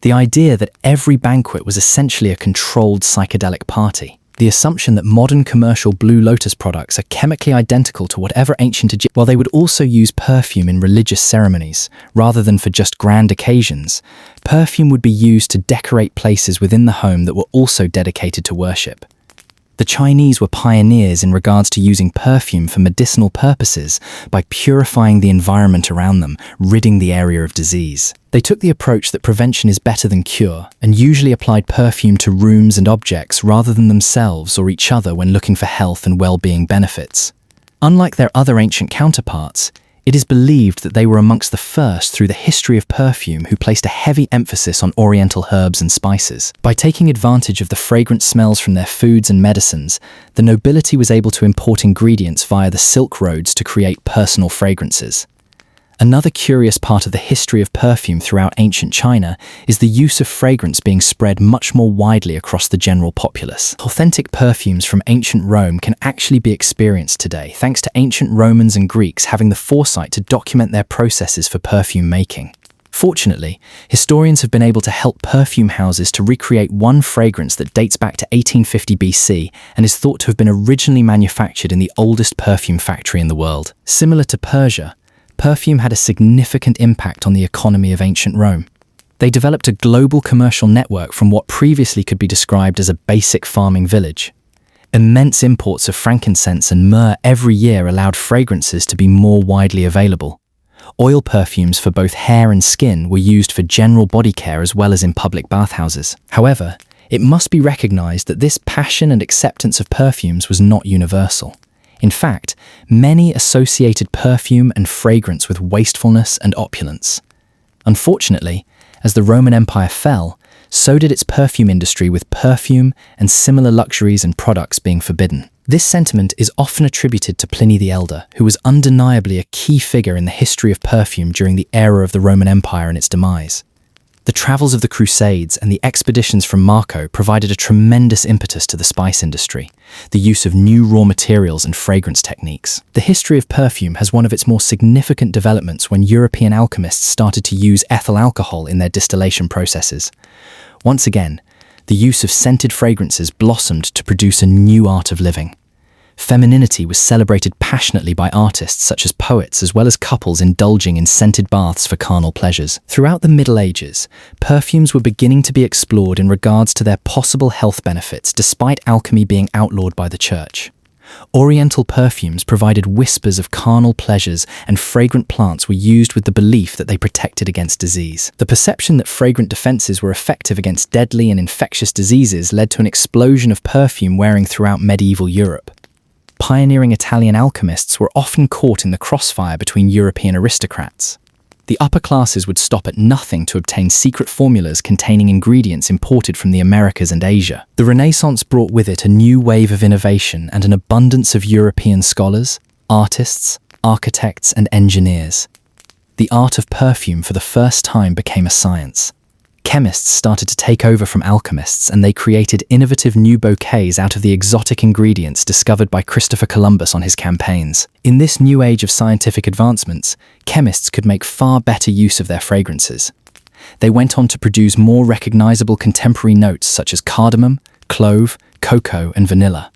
The idea that every banquet was essentially a controlled psychedelic party. The assumption that modern commercial Blue Lotus products are chemically identical to whatever ancient Egypt, while they would also use perfume in religious ceremonies, rather than for just grand occasions, perfume would be used to decorate places within the home that were also dedicated to worship. The Chinese were pioneers in regards to using perfume for medicinal purposes by purifying the environment around them, ridding the area of disease. They took the approach that prevention is better than cure, and usually applied perfume to rooms and objects rather than themselves or each other when looking for health and well-being benefits. Unlike their other ancient counterparts, it is believed that they were amongst the first through the history of perfume who placed a heavy emphasis on oriental herbs and spices. By taking advantage of the fragrant smells from their foods and medicines, the nobility was able to import ingredients via the Silk Roads to create personal fragrances. Another curious part of the history of perfume throughout ancient China is the use of fragrance being spread much more widely across the general populace. Authentic perfumes from ancient Rome can actually be experienced today, thanks to ancient Romans and Greeks having the foresight to document their processes for perfume making. Fortunately, historians have been able to help perfume houses to recreate one fragrance that dates back to 1850 BC and is thought to have been originally manufactured in the oldest perfume factory in the world. Similar to Persia, perfume had a significant impact on the economy of ancient Rome. They developed a global commercial network from what previously could be described as a basic farming village. Immense imports of frankincense and myrrh every year allowed fragrances to be more widely available. Oil perfumes for both hair and skin were used for general body care as well as in public bathhouses. However, it must be recognized that this passion and acceptance of perfumes was not universal. In fact, many associated perfume and fragrance with wastefulness and opulence. Unfortunately, as the Roman Empire fell, so did its perfume industry, with perfume and similar luxuries and products being forbidden. This sentiment is often attributed to Pliny the Elder, who was undeniably a key figure in the history of perfume during the era of the Roman Empire and its demise. The travels of the Crusades and the expeditions from Marco provided a tremendous impetus to the spice industry, the use of new raw materials and fragrance techniques. The history of perfume has one of its more significant developments when European alchemists started to use ethyl alcohol in their distillation processes. Once again, the use of scented fragrances blossomed to produce a new art of living. Femininity was celebrated passionately by artists such as poets, as well as couples indulging in scented baths for carnal pleasures. Throughout the Middle Ages, perfumes were beginning to be explored in regards to their possible health benefits, despite alchemy being outlawed by the Church. Oriental perfumes provided whispers of carnal pleasures, and fragrant plants were used with the belief that they protected against disease. The perception that fragrant defenses were effective against deadly and infectious diseases led to an explosion of perfume wearing throughout medieval Europe. Pioneering Italian alchemists were often caught in the crossfire between European aristocrats. The upper classes would stop at nothing to obtain secret formulas containing ingredients imported from the Americas and Asia. The Renaissance brought with it a new wave of innovation and an abundance of European scholars, artists, architects, and engineers. The art of perfume for the first time became a science. Chemists started to take over from alchemists, and they created innovative new bouquets out of the exotic ingredients discovered by Christopher Columbus on his campaigns. In this new age of scientific advancements, chemists could make far better use of their fragrances. They went on to produce more recognizable contemporary notes such as cardamom, clove, cocoa, and vanilla.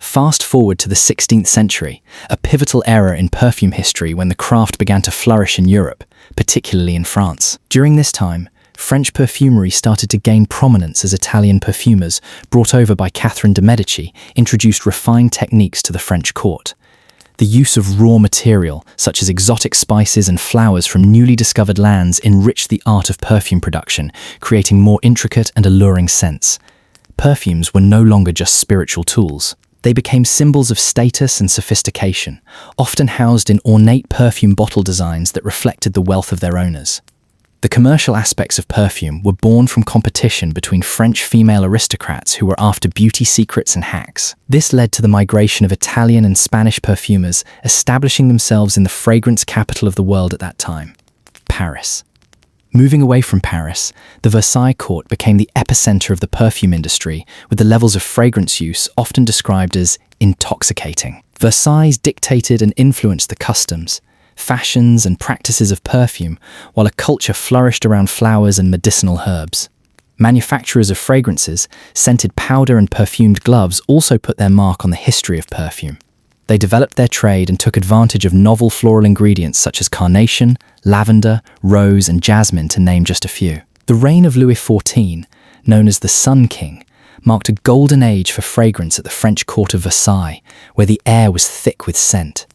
Fast forward to the 16th century, a pivotal era in perfume history when the craft began to flourish in Europe, particularly in France. During this time, French perfumery started to gain prominence as Italian perfumers, brought over by Catherine de' Medici, introduced refined techniques to the French court. The use of raw material, such as exotic spices and flowers from newly discovered lands, enriched the art of perfume production, creating more intricate and alluring scents. Perfumes were no longer just spiritual tools. They became symbols of status and sophistication, often housed in ornate perfume bottle designs that reflected the wealth of their owners. The commercial aspects of perfume were born from competition between French female aristocrats who were after beauty secrets and hacks. This led to the migration of Italian and Spanish perfumers, establishing themselves in the fragrance capital of the world at that time, Paris. Moving away from Paris, the Versailles court became the epicenter of the perfume industry, with the levels of fragrance use often described as intoxicating. Versailles dictated and influenced the customs, fashions and practices of perfume, while a culture flourished around flowers and medicinal herbs. Manufacturers of fragrances, scented powder and perfumed gloves also put their mark on the history of perfume. They developed their trade and took advantage of novel floral ingredients such as carnation, lavender, rose and jasmine, to name just a few. The reign of Louis XIV, known as the Sun King, marked a golden age for fragrance at the French court of Versailles, where the air was thick with scent.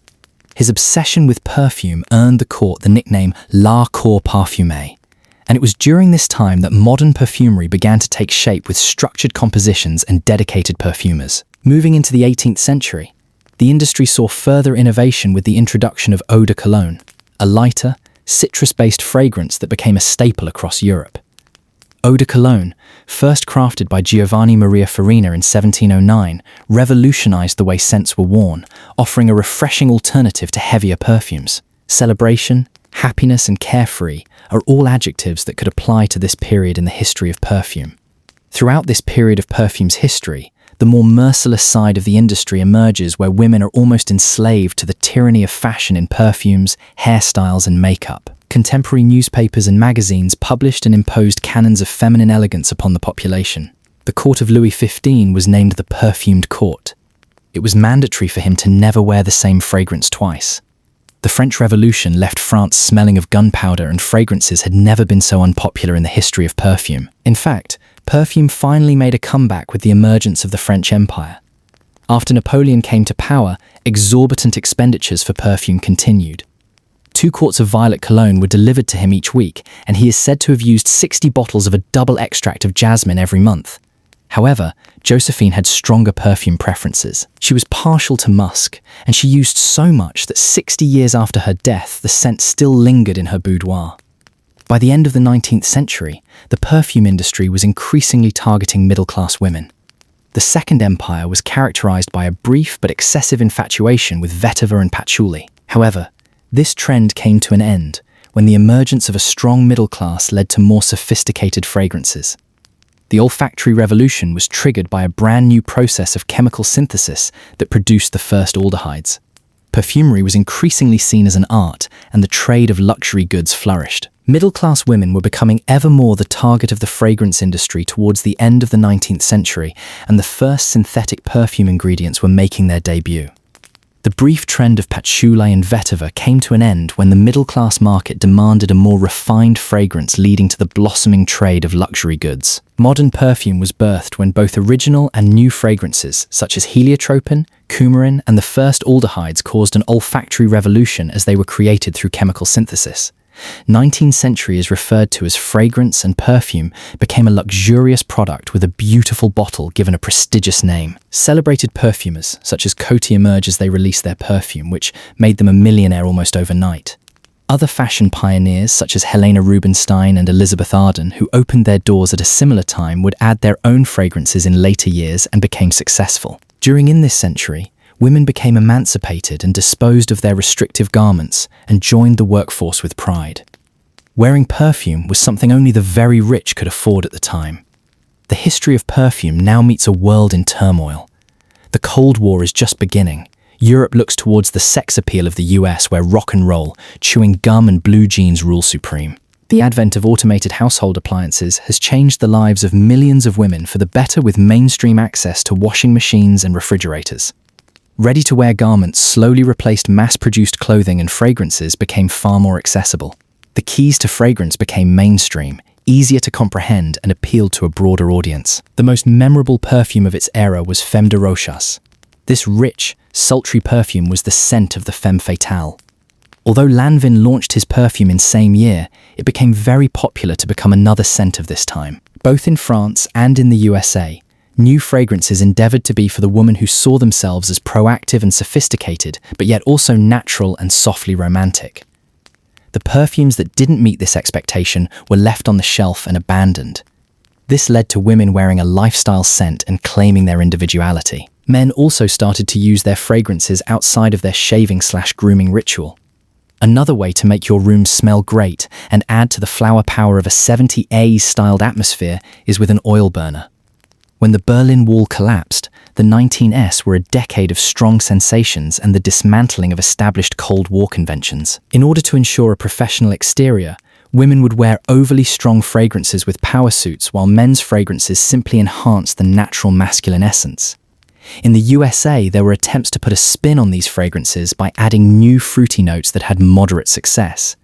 His obsession with perfume earned the court the nickname La Cour Parfumée, and it was during this time that modern perfumery began to take shape with structured compositions and dedicated perfumers. Moving into the 18th century, the industry saw further innovation with the introduction of eau de cologne, a lighter, citrus-based fragrance that became a staple across Europe. Eau de cologne, first crafted by Giovanni Maria Farina in 1709, revolutionized the way scents were worn, offering a refreshing alternative to heavier perfumes. Celebration, happiness, and carefree are all adjectives that could apply to this period in the history of perfume. Throughout this period of perfume's history, the more merciless side of the industry emerges, where women are almost enslaved to the tyranny of fashion in perfumes, hairstyles, and makeup. Contemporary newspapers and magazines published and imposed canons of feminine elegance upon the population. The court of Louis XV was named the perfumed court. It was mandatory for him to never wear the same fragrance twice. The French Revolution left France smelling of gunpowder, and fragrances had never been so unpopular in the history of perfume. In fact, perfume finally made a comeback with the emergence of the French Empire. After Napoleon came to power, exorbitant expenditures for perfume continued. 2 quarts of violet cologne were delivered to him each week, and he is said to have used 60 bottles of a double extract of jasmine every month. However, Josephine had stronger perfume preferences. She was partial to musk, and she used so much that 60 years after her death, the scent still lingered in her boudoir. By the end of the 19th century, the perfume industry was increasingly targeting middle-class women. The Second Empire was characterized by a brief but excessive infatuation with vetiver and patchouli. However, this trend came to an end when the emergence of a strong middle class led to more sophisticated fragrances. The olfactory revolution was triggered by a brand new process of chemical synthesis that produced the first aldehydes. Perfumery was increasingly seen as an art, and the trade of luxury goods flourished. Middle-class women were becoming ever more the target of the fragrance industry towards the end of the 19th century, and the first synthetic perfume ingredients were making their debut. The brief trend of patchouli and vetiver came to an end when the middle-class market demanded a more refined fragrance, leading to the blossoming trade of luxury goods. Modern perfume was birthed when both original and new fragrances, such as heliotropin, coumarin, and the first aldehydes, caused an olfactory revolution as they were created through chemical synthesis. 19th century is referred to as fragrance, and perfume became a luxurious product with a beautiful bottle given a prestigious name. Celebrated perfumers such as Coty emerged as they released their perfume, which made them a millionaire almost overnight. Other fashion pioneers such as Helena Rubinstein and Elizabeth Arden, who opened their doors at a similar time, would add their own fragrances in later years and became successful. During this century, women became emancipated and disposed of their restrictive garments and joined the workforce with pride. Wearing perfume was something only the very rich could afford at the time. The history of perfume now meets a world in turmoil. The Cold War is just beginning. Europe looks towards the sex appeal of the US, where rock and roll, chewing gum and blue jeans rule supreme. The advent of automated household appliances has changed the lives of millions of women for the better, with mainstream access to washing machines and refrigerators. Ready-to-wear garments slowly replaced mass-produced clothing, and fragrances became far more accessible. The keys to fragrance became mainstream, easier to comprehend, and appealed to a broader audience. The most memorable perfume of its era was Femme de Rochas. This rich, sultry perfume was the scent of the femme fatale. Although Lanvin launched his perfume in same year, it became very popular to become another scent of this time. Both in France and in the USA, new fragrances endeavored to be for the woman who saw themselves as proactive and sophisticated, but yet also natural and softly romantic. The perfumes that didn't meet this expectation were left on the shelf and abandoned. This led to women wearing a lifestyle scent and claiming their individuality. Men also started to use their fragrances outside of their shaving/grooming ritual. Another way to make your room smell great and add to the flower power of a 70s styled atmosphere is with an oil burner. When the Berlin Wall collapsed, the 19s were a decade of strong sensations and the dismantling of established Cold War conventions. In order to ensure a professional exterior, women would wear overly strong fragrances with power suits, while men's fragrances simply enhanced the natural masculine essence. In the USA, there were attempts to put a spin on these fragrances by adding new fruity notes that had moderate success.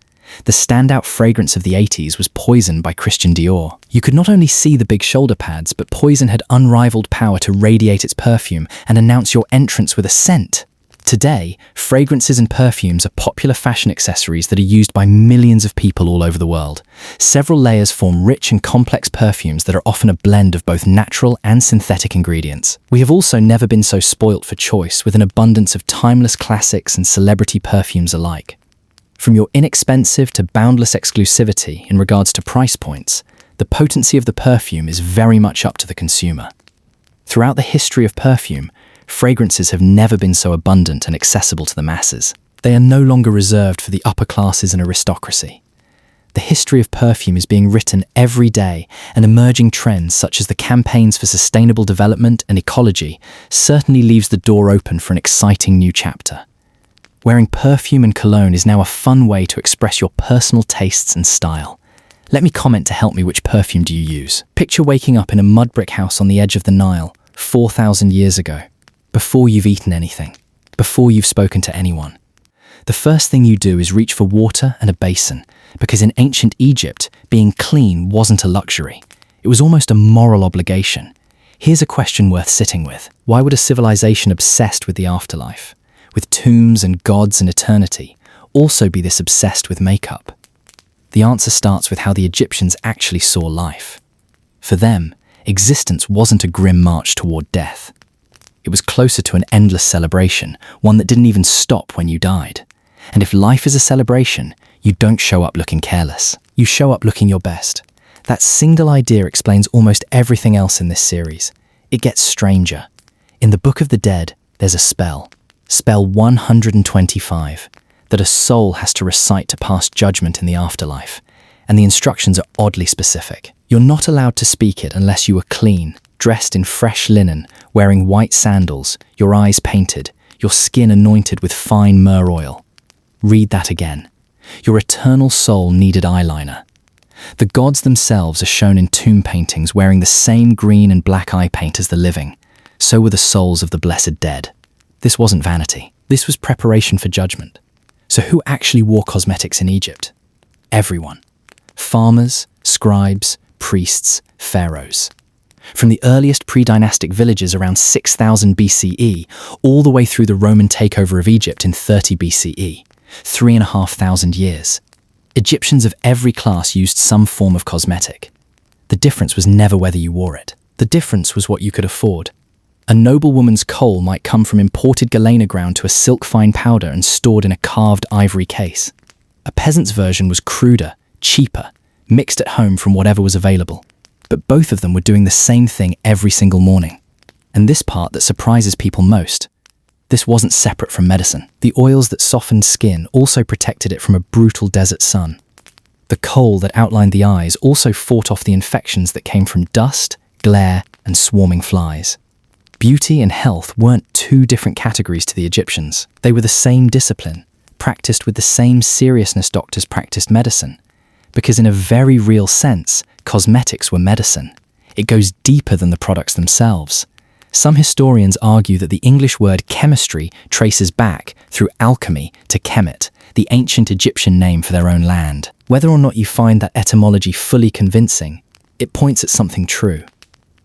The standout fragrance of the 80s was Poison by Christian Dior. You could not only see the big shoulder pads, but Poison had unrivaled power to radiate its perfume and announce your entrance with a scent. Today, fragrances and perfumes are popular fashion accessories that are used by millions of people all over the world. Several layers form rich and complex perfumes that are often a blend of both natural and synthetic ingredients. We have also never been so spoilt for choice, with an abundance of timeless classics and celebrity perfumes alike. From your inexpensive to boundless exclusivity in regards to price points, the potency of the perfume is very much up to the consumer. Throughout the history of perfume, fragrances have never been so abundant and accessible to the masses. They are no longer reserved for the upper classes and aristocracy. The history of perfume is being written every day, and emerging trends such as the campaigns for sustainable development and ecology certainly leaves the door open for an exciting new chapter. Wearing perfume and cologne is now a fun way to express your personal tastes and style. Let me comment to help me, which perfume do you use? Picture waking up in a mud brick house on the edge of the Nile 4,000 years ago. Before you've eaten anything, before you've spoken to anyone. The first thing you do is reach for water and a basin, because in ancient Egypt, being clean wasn't a luxury. It was almost a moral obligation. Here's a question worth sitting with. Why would a civilization obsessed with the afterlife, with tombs and gods and eternity, also be this obsessed with makeup? The answer starts with how the Egyptians actually saw life. For them, existence wasn't a grim march toward death. It was closer to an endless celebration, one that didn't even stop when you died. And if life is a celebration, you don't show up looking careless. You show up looking your best. That single idea explains almost everything else in this series. It gets stranger. In the Book of the Dead, there's a spell. Spell 125, that a soul has to recite to pass judgment in the afterlife. And the instructions are oddly specific. You're not allowed to speak it unless you are clean, dressed in fresh linen, wearing white sandals, your eyes painted, your skin anointed with fine myrrh oil. Read that again. Your eternal soul needed eyeliner. The gods themselves are shown in tomb paintings wearing the same green and black eye paint as the living. So were the souls of the blessed dead. This wasn't vanity. This was preparation for judgment. So who actually wore cosmetics in Egypt? Everyone. Farmers, scribes, priests, pharaohs. From the earliest pre-dynastic villages around 6000 BCE, all the way through the Roman takeover of Egypt in 30 BCE, 3,500 years. Egyptians of every class used some form of cosmetic. The difference was never whether you wore it. The difference was what you could afford. A noblewoman's kohl might come from imported galena ground to a silk-fine powder and stored in a carved ivory case. A peasant's version was cruder, cheaper, mixed at home from whatever was available. But both of them were doing the same thing every single morning. And this part that surprises people most. This wasn't separate from medicine. The oils that softened skin also protected it from a brutal desert sun. The kohl that outlined the eyes also fought off the infections that came from dust, glare, and swarming flies. Beauty and health weren't two different categories to the Egyptians. They were the same discipline, practiced with the same seriousness doctors practiced medicine. Because in a very real sense, cosmetics were medicine. It goes deeper than the products themselves. Some historians argue that the English word chemistry traces back, through alchemy, to Kemet, the ancient Egyptian name for their own land. Whether or not you find that etymology fully convincing, it points at something true.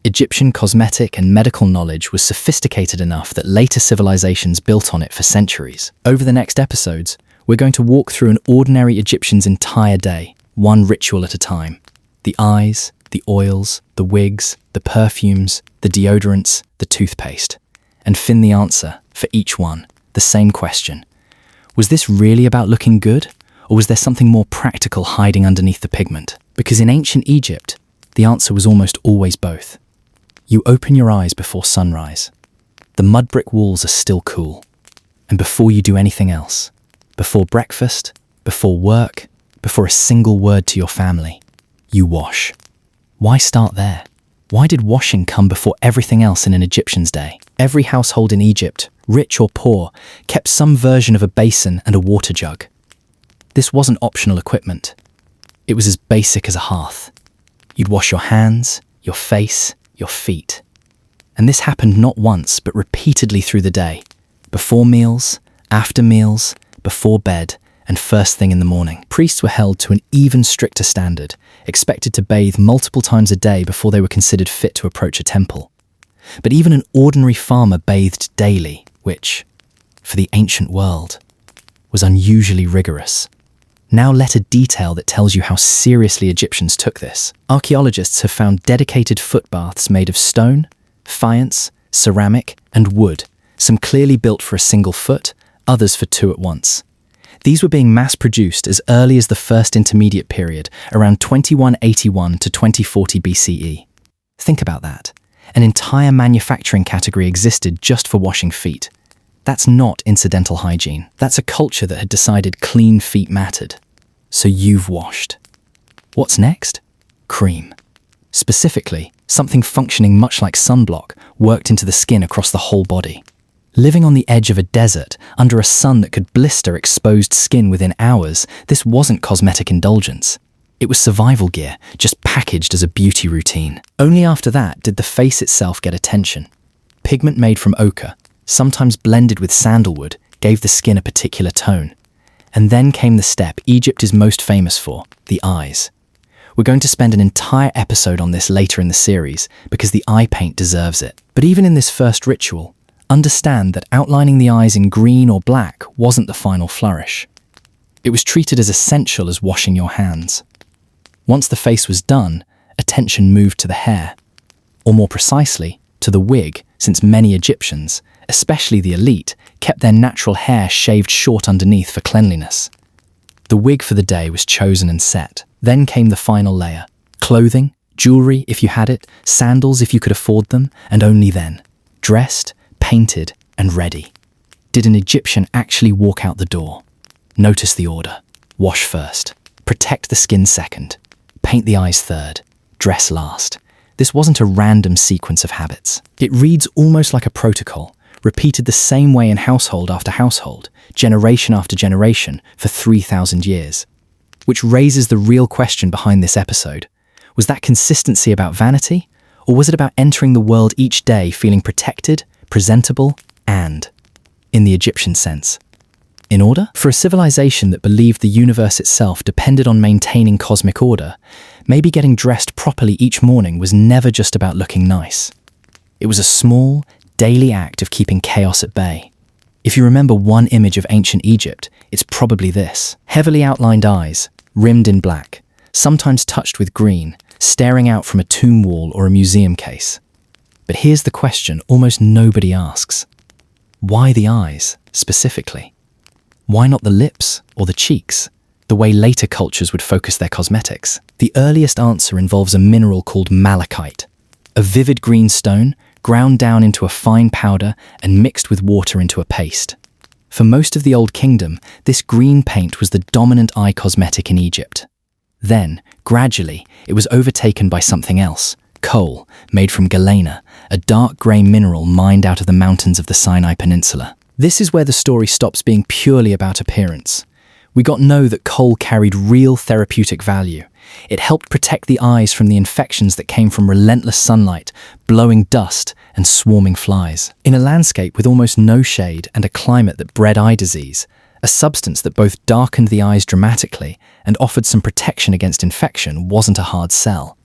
Egyptian cosmetic and medical knowledge was sophisticated enough that later civilizations built on it for centuries. Over the next episodes, we're going to walk through an ordinary Egyptian's entire day, one ritual at a time. The eyes, the oils, the wigs, the perfumes, the deodorants, the toothpaste. And fin the answer, for each one, the same question. Was this really about looking good? Or was there something more practical hiding underneath the pigment? Because in ancient Egypt, the answer was almost always both. You open your eyes before sunrise. The mud brick walls are still cool. And before you do anything else, before breakfast, before work, before a single word to your family, you wash. Why start there? Why did washing come before everything else in an Egyptian's day? Every household in Egypt, rich or poor, kept some version of a basin and a water jug. This wasn't optional equipment. It was as basic as a hearth. You'd wash your hands, your face, your feet. And this happened not once, but repeatedly through the day. Before meals, after meals, before bed, and first thing in the morning. Priests were held to an even stricter standard, expected to bathe multiple times a day before they were considered fit to approach a temple. But even an ordinary farmer bathed daily, which, for the ancient world, was unusually rigorous. Now let a detail that tells you how seriously Egyptians took this. Archaeologists have found dedicated foot baths made of stone, faience, ceramic, and wood, some clearly built for a single foot, others for two at once. These were being mass-produced as early as the First Intermediate Period, around 2181 to 2040 BCE. Think about that. An entire manufacturing category existed just for washing feet. That's not incidental hygiene. That's a culture that had decided clean feet mattered. So you've washed. What's next? Cream. Specifically, something functioning much like sunblock worked into the skin across the whole body. Living on the edge of a desert, under a sun that could blister exposed skin within hours, this wasn't cosmetic indulgence. It was survival gear, just packaged as a beauty routine. Only after that did the face itself get attention. Pigment made from ochre, sometimes blended with sandalwood, gave the skin a particular tone. And then came the step Egypt is most famous for, the eyes. We're going to spend an entire episode on this later in the series, because the eye paint deserves it. But even in this first ritual, understand that outlining the eyes in green or black wasn't the final flourish. It was treated as essential as washing your hands. Once the face was done, attention moved to the hair. Or more precisely, to the wig, since many Egyptians, especially the elite, kept their natural hair shaved short underneath for cleanliness. The wig for the day was chosen and set. Then came the final layer. Clothing, jewelry if you had it, sandals if you could afford them, and only then. Dressed, painted, and ready. Did an Egyptian actually walk out the door? Notice the order. Wash first. Protect the skin second. Paint the eyes third. Dress last. This wasn't a random sequence of habits. It reads almost like a protocol, repeated the same way in household after household, generation after generation, for 3,000 years. Which raises the real question behind this episode. Was that consistency about vanity? Or was it about entering the world each day feeling protected, presentable, and, in the Egyptian sense, in order? For a civilization that believed the universe itself depended on maintaining cosmic order, maybe getting dressed properly each morning was never just about looking nice. It was a small, daily act of keeping chaos at bay. If you remember one image of ancient Egypt, it's probably this. Heavily outlined eyes, rimmed in black, sometimes touched with green, staring out from a tomb wall or a museum case. But here's the question almost nobody asks. Why the eyes, specifically? Why not the lips or the cheeks, the way later cultures would focus their cosmetics? The earliest answer involves a mineral called malachite, a vivid green stone ground down into a fine powder and mixed with water into a paste. For most of the Old Kingdom, this green paint was the dominant eye cosmetic in Egypt. Then, gradually, it was overtaken by something else, coal, made from galena, a dark grey mineral mined out of the mountains of the Sinai Peninsula. This is where the story stops being purely about appearance. We got to know that kohl carried real therapeutic value. It helped protect the eyes from the infections that came from relentless sunlight, blowing dust, and swarming flies. In a landscape with almost no shade and a climate that bred eye disease, a substance that both darkened the eyes dramatically and offered some protection against infection wasn't a hard sell.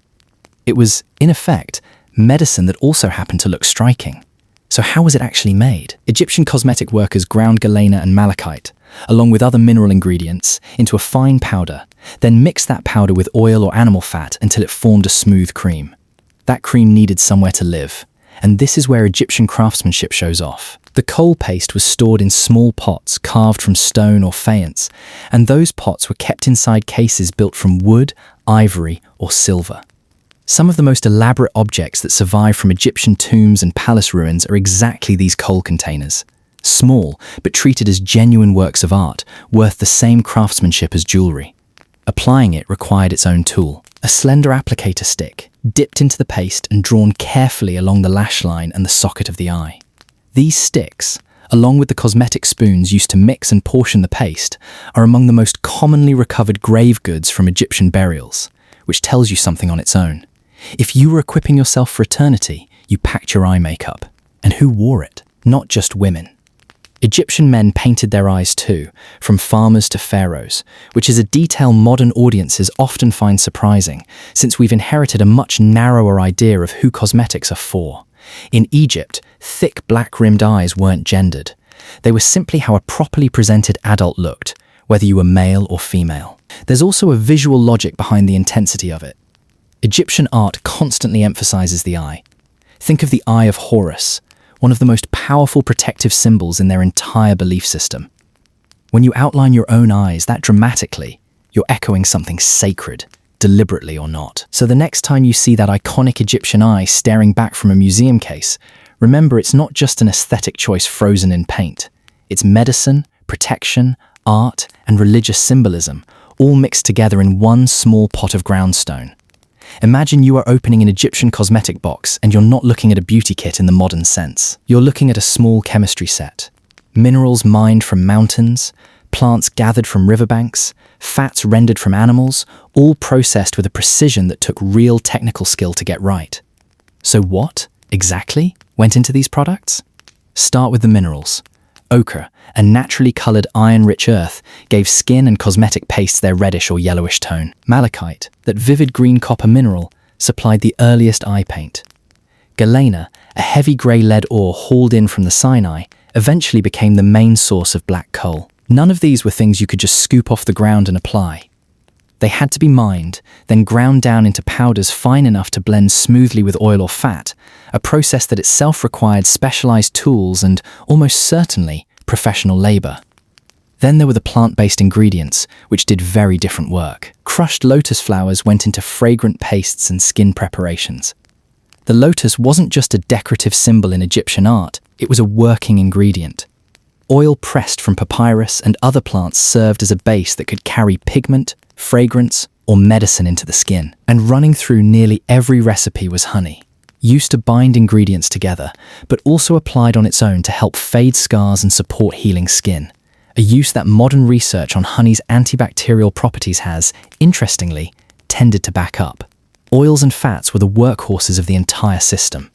It was, in effect, medicine that also happened to look striking. So how was it actually made? Egyptian cosmetic workers ground galena and malachite, along with other mineral ingredients, into a fine powder, then mixed that powder with oil or animal fat until it formed a smooth cream. That cream needed somewhere to live, and this is where Egyptian craftsmanship shows off. The kohl paste was stored in small pots carved from stone or faience, and those pots were kept inside cases built from wood, ivory, or silver. Some of the most elaborate objects that survive from Egyptian tombs and palace ruins are exactly these kohl containers. Small, but treated as genuine works of art, worth the same craftsmanship as jewelry. Applying it required its own tool, a slender applicator stick, dipped into the paste and drawn carefully along the lash line and the socket of the eye. These sticks, along with the cosmetic spoons used to mix and portion the paste, are among the most commonly recovered grave goods from Egyptian burials, which tells you something on its own. If you were equipping yourself for eternity, you packed your eye makeup. And who wore it? Not just women. Egyptian men painted their eyes too, from farmers to pharaohs, which is a detail modern audiences often find surprising, since we've inherited a much narrower idea of who cosmetics are for. In Egypt, thick black-rimmed eyes weren't gendered. They were simply how a properly presented adult looked, whether you were male or female. There's also a visual logic behind the intensity of it. Egyptian art constantly emphasizes the eye. Think of the Eye of Horus, one of the most powerful protective symbols in their entire belief system. When you outline your own eyes that dramatically, you're echoing something sacred, deliberately or not. So the next time you see that iconic Egyptian eye staring back from a museum case, remember it's not just an aesthetic choice frozen in paint. It's medicine, protection, art, and religious symbolism, all mixed together in one small pot of groundstone. Imagine you are opening an Egyptian cosmetic box and you're not looking at a beauty kit in the modern sense. You're looking at a small chemistry set. Minerals mined from mountains, plants gathered from riverbanks, fats rendered from animals, all processed with a precision that took real technical skill to get right. So what, exactly, went into these products? Start with the minerals. Ochre, a naturally colored iron-rich earth, gave skin and cosmetic pastes their reddish or yellowish tone. Malachite, that vivid green copper mineral, supplied the earliest eye paint. Galena, a heavy grey lead ore hauled in from the Sinai, eventually became the main source of black coal. None of these were things you could just scoop off the ground and apply. They had to be mined, then ground down into powders fine enough to blend smoothly with oil or fat, a process that itself required specialized tools and, almost certainly, professional labor. Then there were the plant-based ingredients, which did very different work. Crushed lotus flowers went into fragrant pastes and skin preparations. The lotus wasn't just a decorative symbol in Egyptian art, it was a working ingredient. Oil pressed from papyrus and other plants served as a base that could carry pigment, fragrance, or medicine into the skin. And running through nearly every recipe was honey, used to bind ingredients together, but also applied on its own to help fade scars and support healing skin. A use that modern research on honey's antibacterial properties has, interestingly, tended to back up. Oils and fats were the workhorses of the entire system.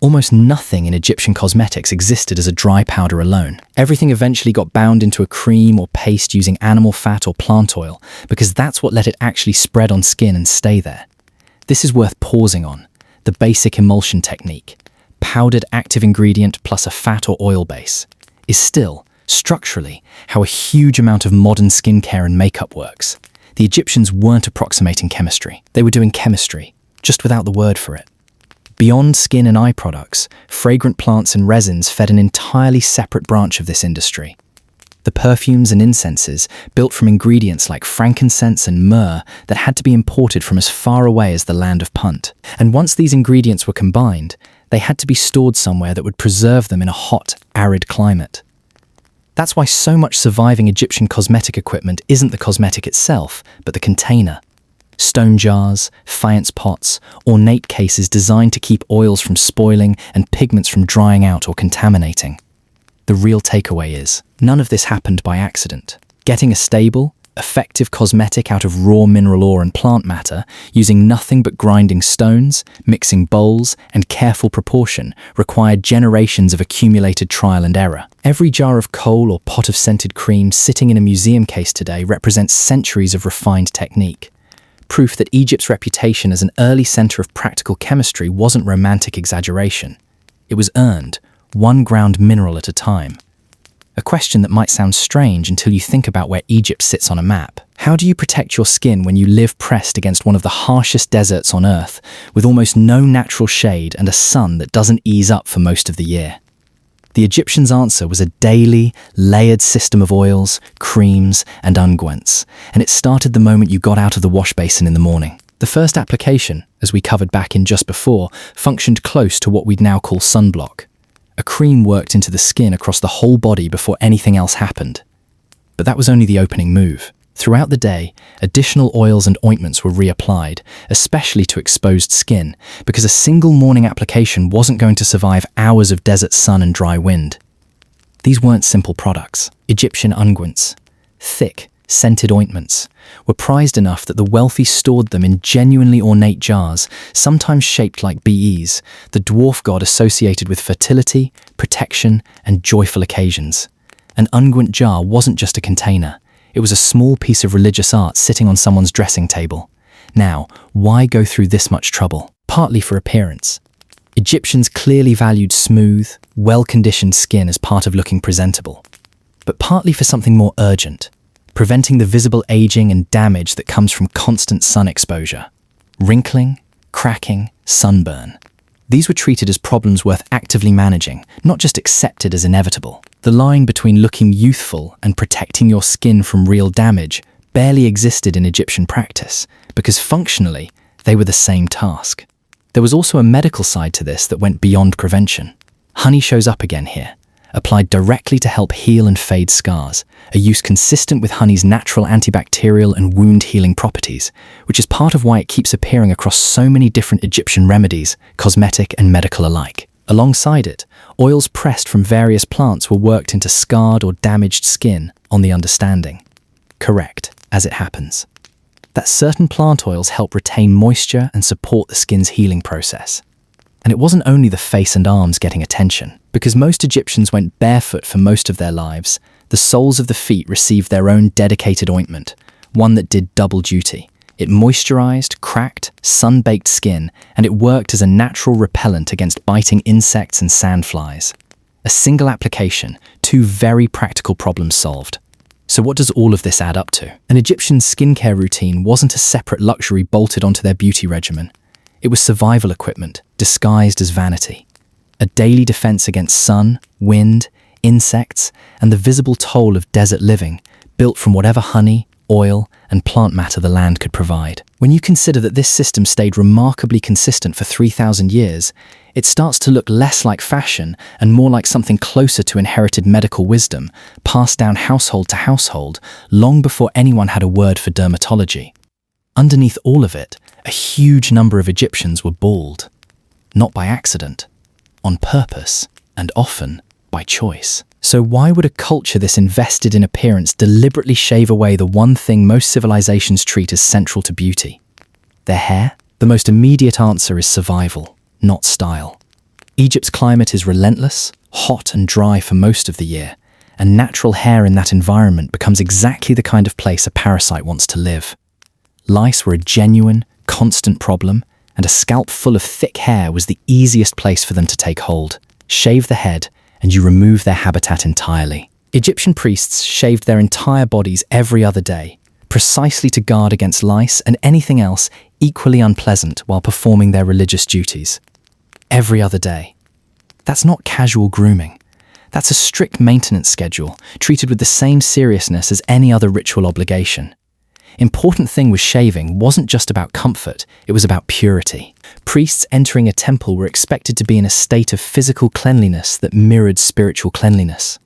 Almost nothing in Egyptian cosmetics existed as a dry powder alone. Everything eventually got bound into a cream or paste using animal fat or plant oil, because that's what let it actually spread on skin and stay there. This is worth pausing on, the basic emulsion technique. Powdered active ingredient plus a fat or oil base is still, structurally, how a huge amount of modern skincare and makeup works. The Egyptians weren't approximating chemistry. They were doing chemistry, just without the word for it. Beyond skin and eye products, fragrant plants and resins fed an entirely separate branch of this industry. The perfumes and incenses, built from ingredients like frankincense and myrrh that had to be imported from as far away as the land of Punt. And once these ingredients were combined, they had to be stored somewhere that would preserve them in a hot, arid climate. That's why so much surviving Egyptian cosmetic equipment isn't the cosmetic itself, but the container. Stone jars, faience pots, ornate cases designed to keep oils from spoiling and pigments from drying out or contaminating. The real takeaway is, none of this happened by accident. getting a stable, effective cosmetic out of raw mineral ore and plant matter, using nothing but grinding stones, mixing bowls, and careful proportion, required generations of accumulated trial and error. Every jar of coal or pot of scented cream sitting in a museum case today represents centuries of refined technique. Proof that Egypt's reputation as an early center of practical chemistry wasn't romantic exaggeration. It was earned, one ground mineral at a time. A question that might sound strange until you think about where Egypt sits on a map. How do you protect your skin when you live pressed against one of the harshest deserts on Earth, with almost no natural shade and a sun that doesn't ease up for most of the year? The Egyptians' answer was a daily, layered system of oils, creams, and unguents, and it started the moment you got out of the wash basin in the morning. The first application, as we covered back in just before, functioned close to what we'd now call sunblock. A cream worked into the skin across the whole body before anything else happened. But that was only the opening move. Throughout the day, additional oils and ointments were reapplied, especially to exposed skin, because a single morning application wasn't going to survive hours of desert sun and dry wind. These weren't simple products. Egyptian unguents, thick, scented ointments, were prized enough that the wealthy stored them in genuinely ornate jars, sometimes shaped like Bes, the dwarf god associated with fertility, protection, and joyful occasions. An unguent jar wasn't just a container. It was a small piece of religious art sitting on someone's dressing table. Now, why go through this much trouble? Partly for appearance. Egyptians clearly valued smooth, well-conditioned skin as part of looking presentable. But partly for something more urgent, preventing the visible aging and damage that comes from constant sun exposure. Wrinkling, cracking, sunburn. These were treated as problems worth actively managing, not just accepted as inevitable. The line between looking youthful and protecting your skin from real damage barely existed in Egyptian practice, because functionally, they were the same task. There was also a medical side to this that went beyond prevention. Honey shows up again here, applied directly to help heal and fade scars, a use consistent with honey's natural antibacterial and wound-healing properties, which is part of why it keeps appearing across so many different Egyptian remedies, cosmetic and medical alike. Alongside it, oils pressed from various plants were worked into scarred or damaged skin on the understanding, correct, as it happens, that certain plant oils help retain moisture and support the skin's healing process. And it wasn't only the face and arms getting attention. Because most Egyptians went barefoot for most of their lives, the soles of the feet received their own dedicated ointment, one that did double duty. It moisturized, cracked, sun-baked skin, and it worked as a natural repellent against biting insects and sandflies. A single application, two very practical problems solved. So what does all of this add up to? An Egyptian skincare routine wasn't a separate luxury bolted onto their beauty regimen. It was survival equipment, disguised as vanity. A daily defense against sun, wind, insects, and the visible toll of desert living, built from whatever honey, oil, and plant matter the land could provide. When you consider that this system stayed remarkably consistent for 3,000 years, it starts to look less like fashion and more like something closer to inherited medical wisdom, passed down household to household, long before anyone had a word for dermatology. Underneath all of it, a huge number of Egyptians were bald. Not by accident, on purpose, and often by choice. So why would a culture this invested in appearance deliberately shave away the one thing most civilizations treat as central to beauty? Their hair? The most immediate answer is survival, not style. Egypt's climate is relentless, hot and dry for most of the year, and natural hair in that environment becomes exactly the kind of place a parasite wants to live. Lice were a genuine, constant problem, and a scalp full of thick hair was the easiest place for them to take hold. Shave the head, and you remove their habitat entirely. Egyptian priests shaved their entire bodies every other day, precisely to guard against lice and anything else equally unpleasant while performing their religious duties. Every other day. That's not casual grooming. That's a strict maintenance schedule, treated with the same seriousness as any other ritual obligation. Important thing with shaving wasn't just about comfort, it was about purity. Priests entering a temple were expected to be in a state of physical cleanliness that mirrored spiritual cleanliness.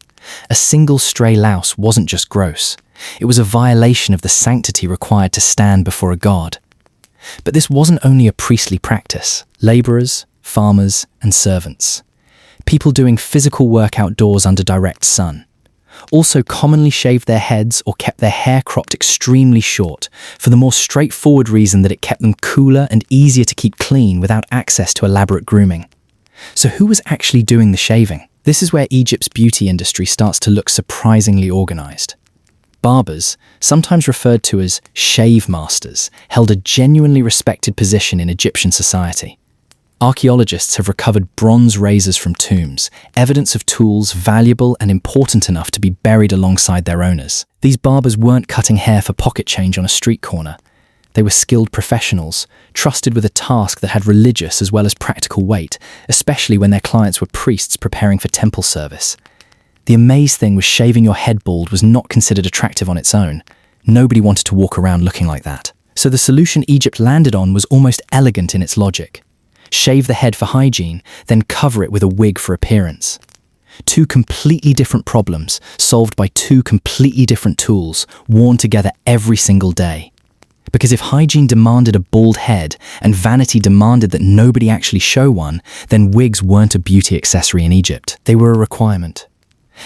A single stray louse wasn't just gross, it was a violation of the sanctity required to stand before a god. But this wasn't only a priestly practice. Laborers, farmers, and servants. People doing physical work outdoors under direct sun. also commonly shaved their heads or kept their hair cropped extremely short, for the more straightforward reason that it kept them cooler and easier to keep clean without access to elaborate grooming. So who was actually doing the shaving? This is where Egypt's beauty industry starts to look surprisingly organized. Barbers, sometimes referred to as shave masters, held a genuinely respected position in Egyptian society. Archaeologists have recovered bronze razors from tombs, evidence of tools valuable and important enough to be buried alongside their owners. These barbers weren't cutting hair for pocket change on a street corner. They were skilled professionals, trusted with a task that had religious as well as practical weight, especially when their clients were priests preparing for temple service. The amazing thing was shaving your head bald was not considered attractive on its own. Nobody wanted to walk around looking like that. So the solution Egypt landed on was almost elegant in its logic. Shave the head for hygiene, then cover it with a wig for appearance. Two completely different problems, solved by two completely different tools, worn together every single day. Because if hygiene demanded a bald head and vanity demanded that nobody actually show one, then wigs weren't a beauty accessory in Egypt. They were a requirement.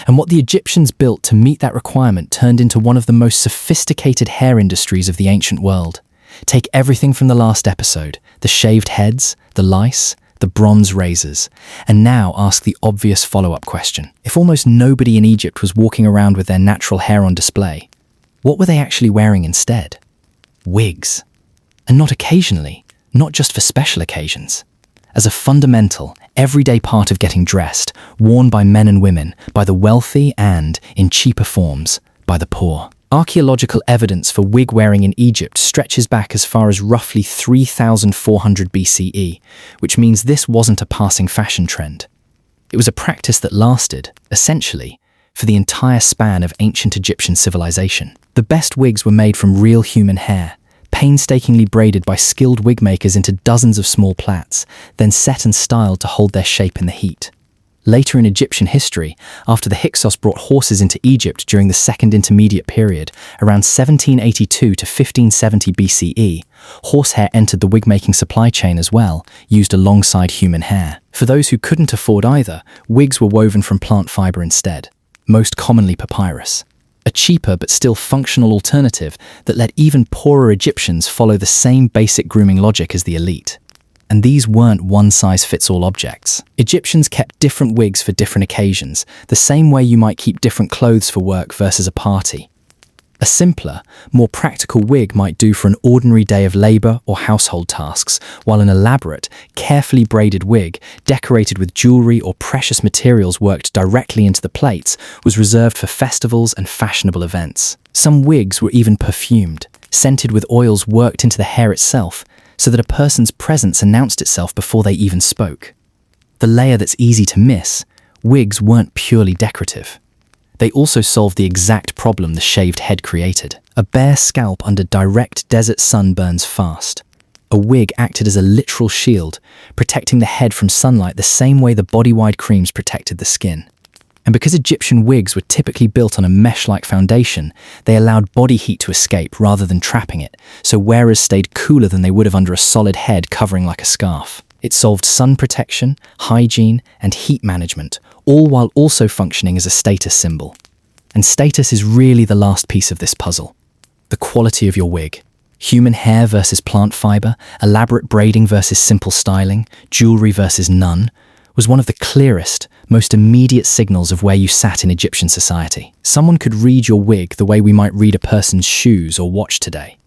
And what the Egyptians built to meet that requirement turned into one of the most sophisticated hair industries of the ancient world. Take everything from the last episode, the shaved heads, the lice, the bronze razors, and now ask the obvious follow-up question. If almost nobody in Egypt was walking around with their natural hair on display, what were they actually wearing instead? Wigs. And not occasionally, not just for special occasions. As a fundamental, everyday part of getting dressed, worn by men and women, by the wealthy and, in cheaper forms, by the poor. Archaeological evidence for wig wearing in Egypt stretches back as far as roughly 3,400 BCE, which means this wasn't a passing fashion trend. It was a practice that lasted, essentially, for the entire span of ancient Egyptian civilization. The best wigs were made from real human hair, painstakingly braided by skilled wig makers into dozens of small plaits, then set and styled to hold their shape in the heat. Later in Egyptian history, after the Hyksos brought horses into Egypt during the Second Intermediate Period, around 1782 to 1570 BCE, horsehair entered the wig-making supply chain as well, used alongside human hair. For those who couldn't afford either, wigs were woven from plant fiber instead, most commonly papyrus. A cheaper but still functional alternative that let even poorer Egyptians follow the same basic grooming logic as the elite. And these weren't one-size-fits-all objects. Egyptians kept different wigs for different occasions, the same way you might keep different clothes for work versus a party. A simpler, more practical wig might do for an ordinary day of labor or household tasks, while an elaborate, carefully braided wig, decorated with jewelry or precious materials worked directly into the plaits, was reserved for festivals and fashionable events. Some wigs were even perfumed, scented with oils worked into the hair itself, so that a person's presence announced itself before they even spoke. The layer that's easy to miss, wigs weren't purely decorative. They also solved the exact problem the shaved head created. A bare scalp under direct desert sun burns fast. A wig acted as a literal shield, protecting the head from sunlight the same way the body-wide creams protected the skin. And because Egyptian wigs were typically built on a mesh-like foundation, they allowed body heat to escape rather than trapping it, so wearers stayed cooler than they would have under a solid head covering like a scarf. It solved sun protection, hygiene, and heat management, all while also functioning as a status symbol. And status is really the last piece of this puzzle. The quality of your wig. Human hair versus plant fiber, elaborate braiding versus simple styling, jewelry versus none, was one of the clearest, most immediate signals of where you sat in Egyptian society. Someone could read your wig the way we might read a person's shoes or watch today.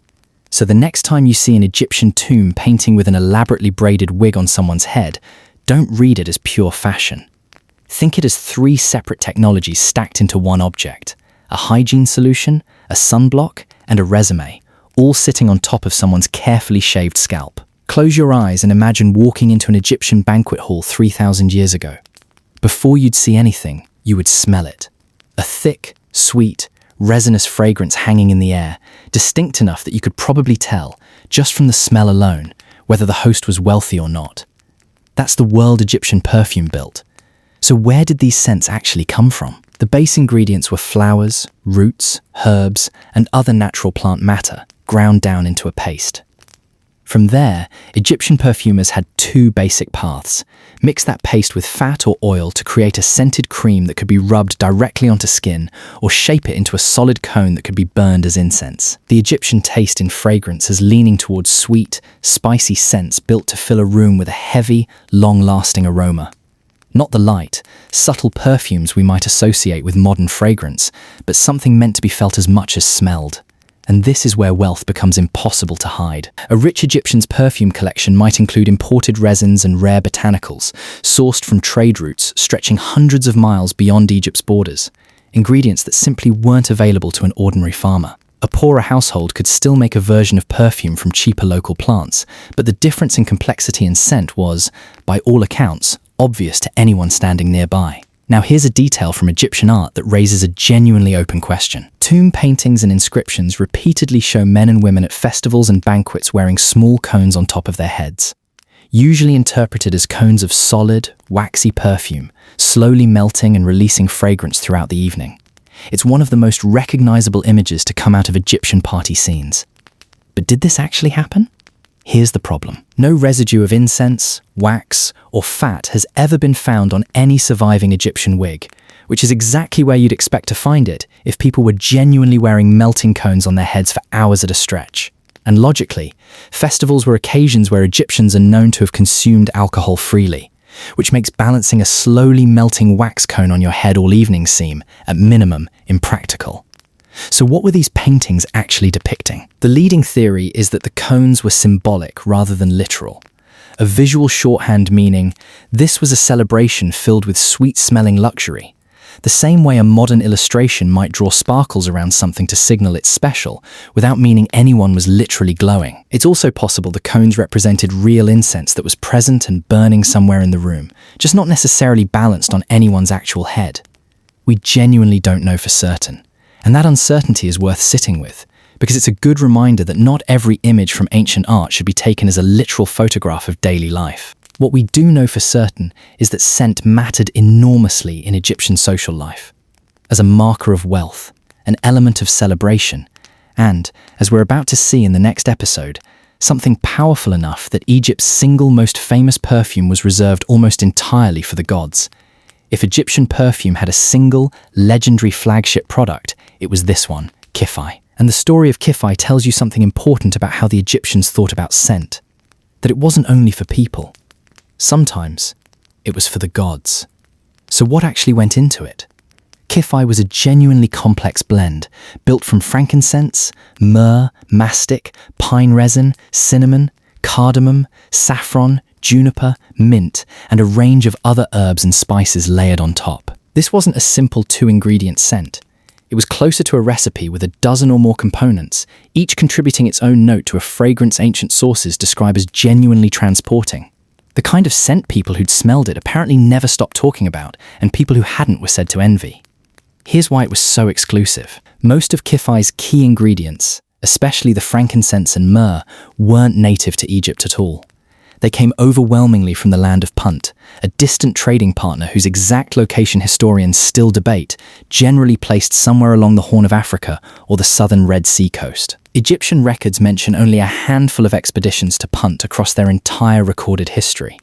So the next time you see an Egyptian tomb painting with an elaborately braided wig on someone's head, don't read it as pure fashion. Think it as three separate technologies stacked into one object: a hygiene solution, a sunblock, and a resume, all sitting on top of someone's carefully shaved scalp. Close your eyes and imagine walking into an Egyptian banquet hall 3,000 years ago. Before you'd see anything, you would smell it. A thick, sweet, resinous fragrance hanging in the air, distinct enough that you could probably tell, just from the smell alone, whether the host was wealthy or not. That's the world Egyptian perfume built. So where did these scents actually come from? The base ingredients were flowers, roots, herbs, and other natural plant matter, ground down into a paste. From there, Egyptian perfumers had two basic paths. Mix that paste with fat or oil to create a scented cream that could be rubbed directly onto skin, or shape it into a solid cone that could be burned as incense. The Egyptian taste in fragrance is leaning towards sweet, spicy scents built to fill a room with a heavy, long-lasting aroma. Not the light, subtle perfumes we might associate with modern fragrance, but something meant to be felt as much as smelled. And this is where wealth becomes impossible to hide. A rich Egyptian's perfume collection might include imported resins and rare botanicals, sourced from trade routes stretching hundreds of miles beyond Egypt's borders, ingredients that simply weren't available to an ordinary farmer. A poorer household could still make a version of perfume from cheaper local plants, but the difference in complexity and scent was, by all accounts, obvious to anyone standing nearby. Now here's a detail from Egyptian art that raises a genuinely open question. Tomb paintings and inscriptions repeatedly show men and women at festivals and banquets wearing small cones on top of their heads, usually interpreted as cones of solid, waxy perfume, slowly melting and releasing fragrance throughout the evening. It's one of the most recognizable images to come out of Egyptian party scenes. But did this actually happen? Here's the problem. No residue of incense, wax, or fat has ever been found on any surviving Egyptian wig, which is exactly where you'd expect to find it if people were genuinely wearing melting cones on their heads for hours at a stretch. And logically, festivals were occasions where Egyptians are known to have consumed alcohol freely, which makes balancing a slowly melting wax cone on your head all evening seem, at minimum, impractical. So what were these paintings actually depicting? The leading theory is that the cones were symbolic rather than literal. A visual shorthand meaning, this was a celebration filled with sweet-smelling luxury. The same way a modern illustration might draw sparkles around something to signal it's special, without meaning anyone was literally glowing. It's also possible the cones represented real incense that was present and burning somewhere in the room, just not necessarily balanced on anyone's actual head. We genuinely don't know for certain. And that uncertainty is worth sitting with, because it's a good reminder that not every image from ancient art should be taken as a literal photograph of daily life. What we do know for certain is that scent mattered enormously in Egyptian social life, as a marker of wealth, an element of celebration, and, as we're about to see in the next episode, something powerful enough that Egypt's single most famous perfume was reserved almost entirely for the gods. If Egyptian perfume had a single, legendary flagship product, it was this one, Kifai. And the story of Kifai tells you something important about how the Egyptians thought about scent. That it wasn't only for people. Sometimes, it was for the gods. So what actually went into it? Kifai was a genuinely complex blend, built from frankincense, myrrh, mastic, pine resin, cinnamon, cardamom, saffron, juniper, mint, and a range of other herbs and spices layered on top. This wasn't a simple two-ingredient scent. It was closer to a recipe with a dozen or more components, each contributing its own note to a fragrance ancient sources describe as genuinely transporting. The kind of scent people who'd smelled it apparently never stopped talking about, and people who hadn't were said to envy. Here's why it was so exclusive. Most of Kifai's key ingredients, especially the frankincense and myrrh, weren't native to Egypt at all. They came overwhelmingly from the land of Punt, a distant trading partner whose exact location historians still debate, generally placed somewhere along the Horn of Africa or the southern Red Sea coast. Egyptian records mention only a handful of expeditions to Punt across their entire recorded history.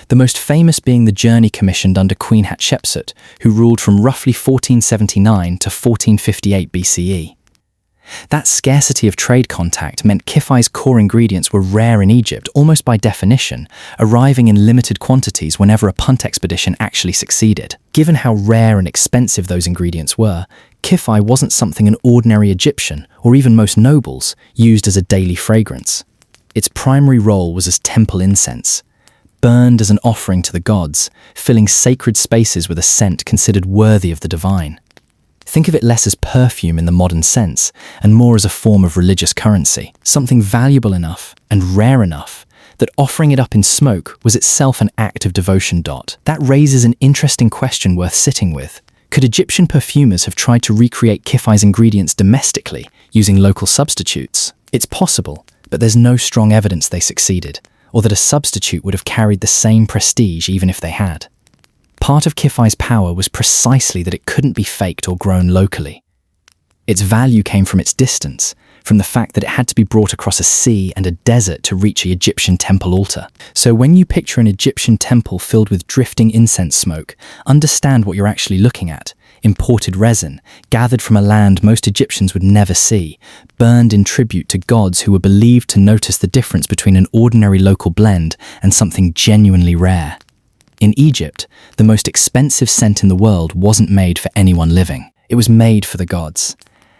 The most famous being the journey commissioned under Queen Hatshepsut, who ruled from roughly 1479 to 1458 BCE. That scarcity of trade contact meant Kifai's core ingredients were rare in Egypt, almost by definition, arriving in limited quantities whenever a Punt expedition actually succeeded. Given how rare and expensive those ingredients were, Kifai wasn't something an ordinary Egyptian, or even most nobles, used as a daily fragrance. Its primary role was as temple incense, burned as an offering to the gods, filling sacred spaces with a scent considered worthy of the divine. Think of it less as perfume in the modern sense, and more as a form of religious currency, something valuable enough and rare enough that offering it up in smoke was itself an act of devotion. That raises an interesting question worth sitting with. Could Egyptian perfumers have tried to recreate Kifai's ingredients domestically, using local substitutes? It's possible, but there's no strong evidence they succeeded, or that a substitute would have carried the same prestige even if they had. Part of Kifai's power was precisely that it couldn't be faked or grown locally. Its value came from its distance, from the fact that it had to be brought across a sea and a desert to reach an Egyptian temple altar. So when you picture an Egyptian temple filled with drifting incense smoke, understand what you're actually looking at. Imported resin, gathered from a land most Egyptians would never see, burned in tribute to gods who were believed to notice the difference between an ordinary local blend and something genuinely rare. In Egypt, the most expensive scent in the world wasn't made for anyone living. It was made for the gods,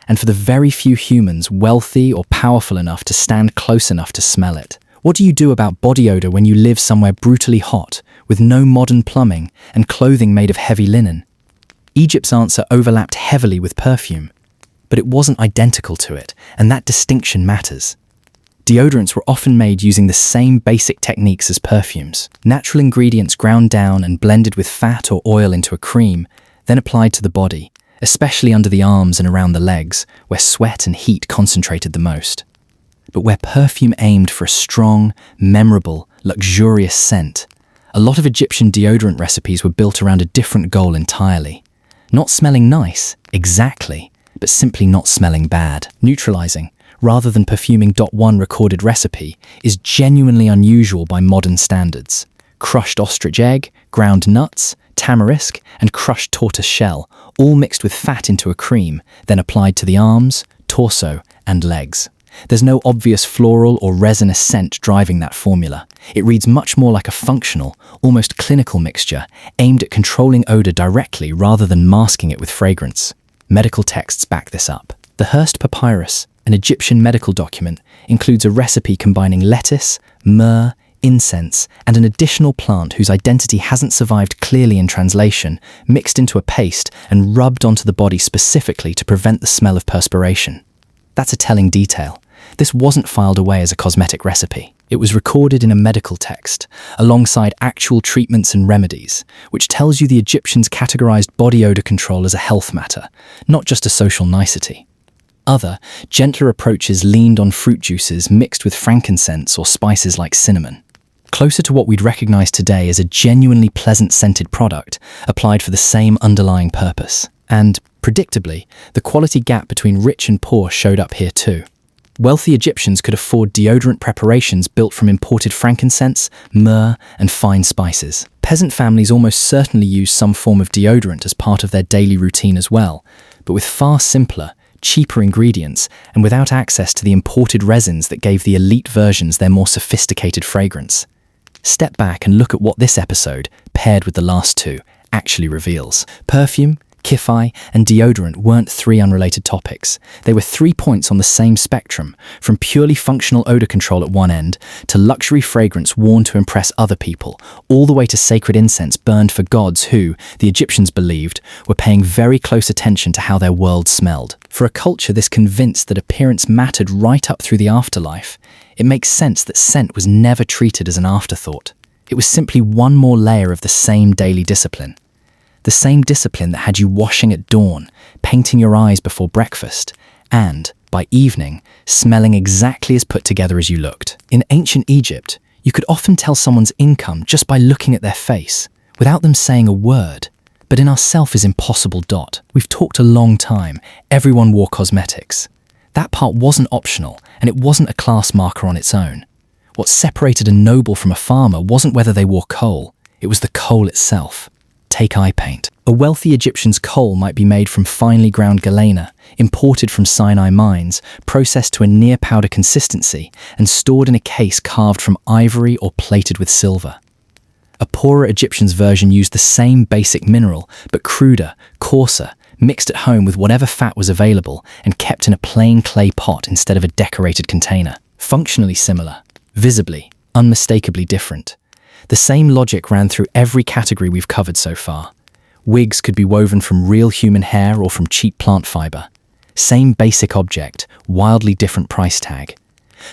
and for the very few humans wealthy or powerful enough to stand close enough to smell it. What do you do about body odor when you live somewhere brutally hot, with no modern plumbing and clothing made of heavy linen? Egypt's answer overlapped heavily with perfume, but it wasn't identical to it, and that distinction matters. Deodorants were often made using the same basic techniques as perfumes. Natural ingredients ground down and blended with fat or oil into a cream, then applied to the body, especially under the arms and around the legs, where sweat and heat concentrated the most. But where perfume aimed for a strong, memorable, luxurious scent, a lot of Egyptian deodorant recipes were built around a different goal entirely. Not smelling nice, exactly, but simply not smelling bad. Neutralizing, rather than perfuming. One recorded recipe is genuinely unusual by modern standards. Crushed ostrich egg, ground nuts, tamarisk, and crushed tortoise shell, all mixed with fat into a cream, then applied to the arms, torso, and legs. There's no obvious floral or resinous scent driving that formula. It reads much more like a functional, almost clinical mixture, aimed at controlling odor directly rather than masking it with fragrance. Medical texts back this up. The Hearst Papyrus, an Egyptian medical document, includes a recipe combining lettuce, myrrh, incense, and an additional plant whose identity hasn't survived clearly in translation, mixed into a paste and rubbed onto the body specifically to prevent the smell of perspiration. That's a telling detail. This wasn't filed away as a cosmetic recipe. It was recorded in a medical text, alongside actual treatments and remedies, which tells you the Egyptians categorized body odor control as a health matter, not just a social nicety. Other, gentler approaches leaned on fruit juices mixed with frankincense or spices like cinnamon. Closer to what we'd recognize today as a genuinely pleasant scented product, applied for the same underlying purpose. And, predictably, the quality gap between rich and poor showed up here too. Wealthy Egyptians could afford deodorant preparations built from imported frankincense, myrrh, and fine spices. Peasant families almost certainly used some form of deodorant as part of their daily routine as well, but with far simpler, cheaper ingredients and without access to the imported resins that gave the elite versions their more sophisticated fragrance. Step back and look at what this episode, paired with the last two, actually reveals. Perfume, kifai, and deodorant weren't three unrelated topics. They were 3 points on the same spectrum, from purely functional odor control at one end to luxury fragrance worn to impress other people, all the way to sacred incense burned for gods who, the Egyptians believed, were paying very close attention to how their world smelled. For a culture this convinced that appearance mattered right up through the afterlife, it makes sense that scent was never treated as an afterthought. It was simply one more layer of the same daily discipline. The same discipline that had you washing at dawn, painting your eyes before breakfast, and, by evening, smelling exactly as put together as you looked. In ancient Egypt, you could often tell someone's income just by looking at their face, without them saying a word. But in our self is impossible. We've talked a long time, everyone wore cosmetics. That part wasn't optional, and it wasn't a class marker on its own. What separated a noble from a farmer wasn't whether they wore kohl, it was the kohl itself. Take eye paint. A wealthy Egyptian's kohl might be made from finely ground galena, imported from Sinai mines, processed to a near powder consistency, and stored in a case carved from ivory or plated with silver. A poorer Egyptian's version used the same basic mineral, but cruder, coarser, mixed at home with whatever fat was available, and kept in a plain clay pot instead of a decorated container. Functionally similar, visibly, unmistakably different. The same logic ran through every category we've covered so far. Wigs could be woven from real human hair or from cheap plant fiber. Same basic object, wildly different price tag.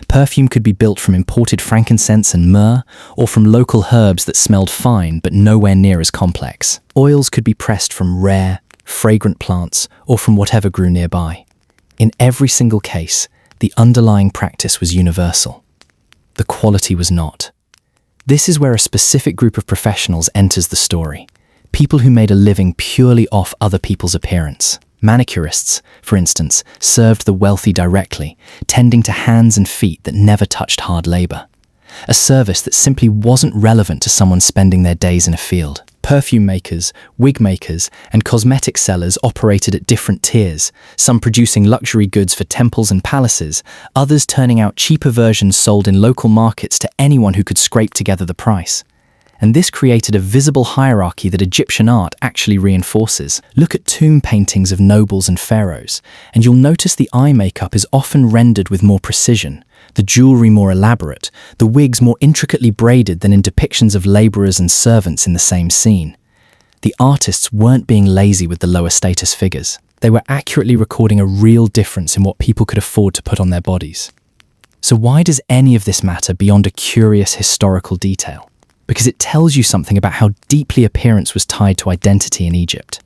Perfume could be built from imported frankincense and myrrh, or from local herbs that smelled fine but nowhere near as complex. Oils could be pressed from rare, fragrant plants or from whatever grew nearby. In every single case, the underlying practice was universal. The quality was not. This is where a specific group of professionals enters the story. People who made a living purely off other people's appearance. Manicurists, for instance, served the wealthy directly, tending to hands and feet that never touched hard labor. A service that simply wasn't relevant to someone spending their days in a field. Perfume makers, wig makers, and cosmetic sellers operated at different tiers, some producing luxury goods for temples and palaces, others turning out cheaper versions sold in local markets to anyone who could scrape together the price. And this created a visible hierarchy that Egyptian art actually reinforces. Look at tomb paintings of nobles and pharaohs, and you'll notice the eye makeup is often rendered with more precision, the jewelry more elaborate, the wigs more intricately braided than in depictions of laborers and servants in the same scene. The artists weren't being lazy with the lower status figures. They were accurately recording a real difference in what people could afford to put on their bodies. So why does any of this matter beyond a curious historical detail? Because it tells you something about how deeply appearance was tied to identity in Egypt.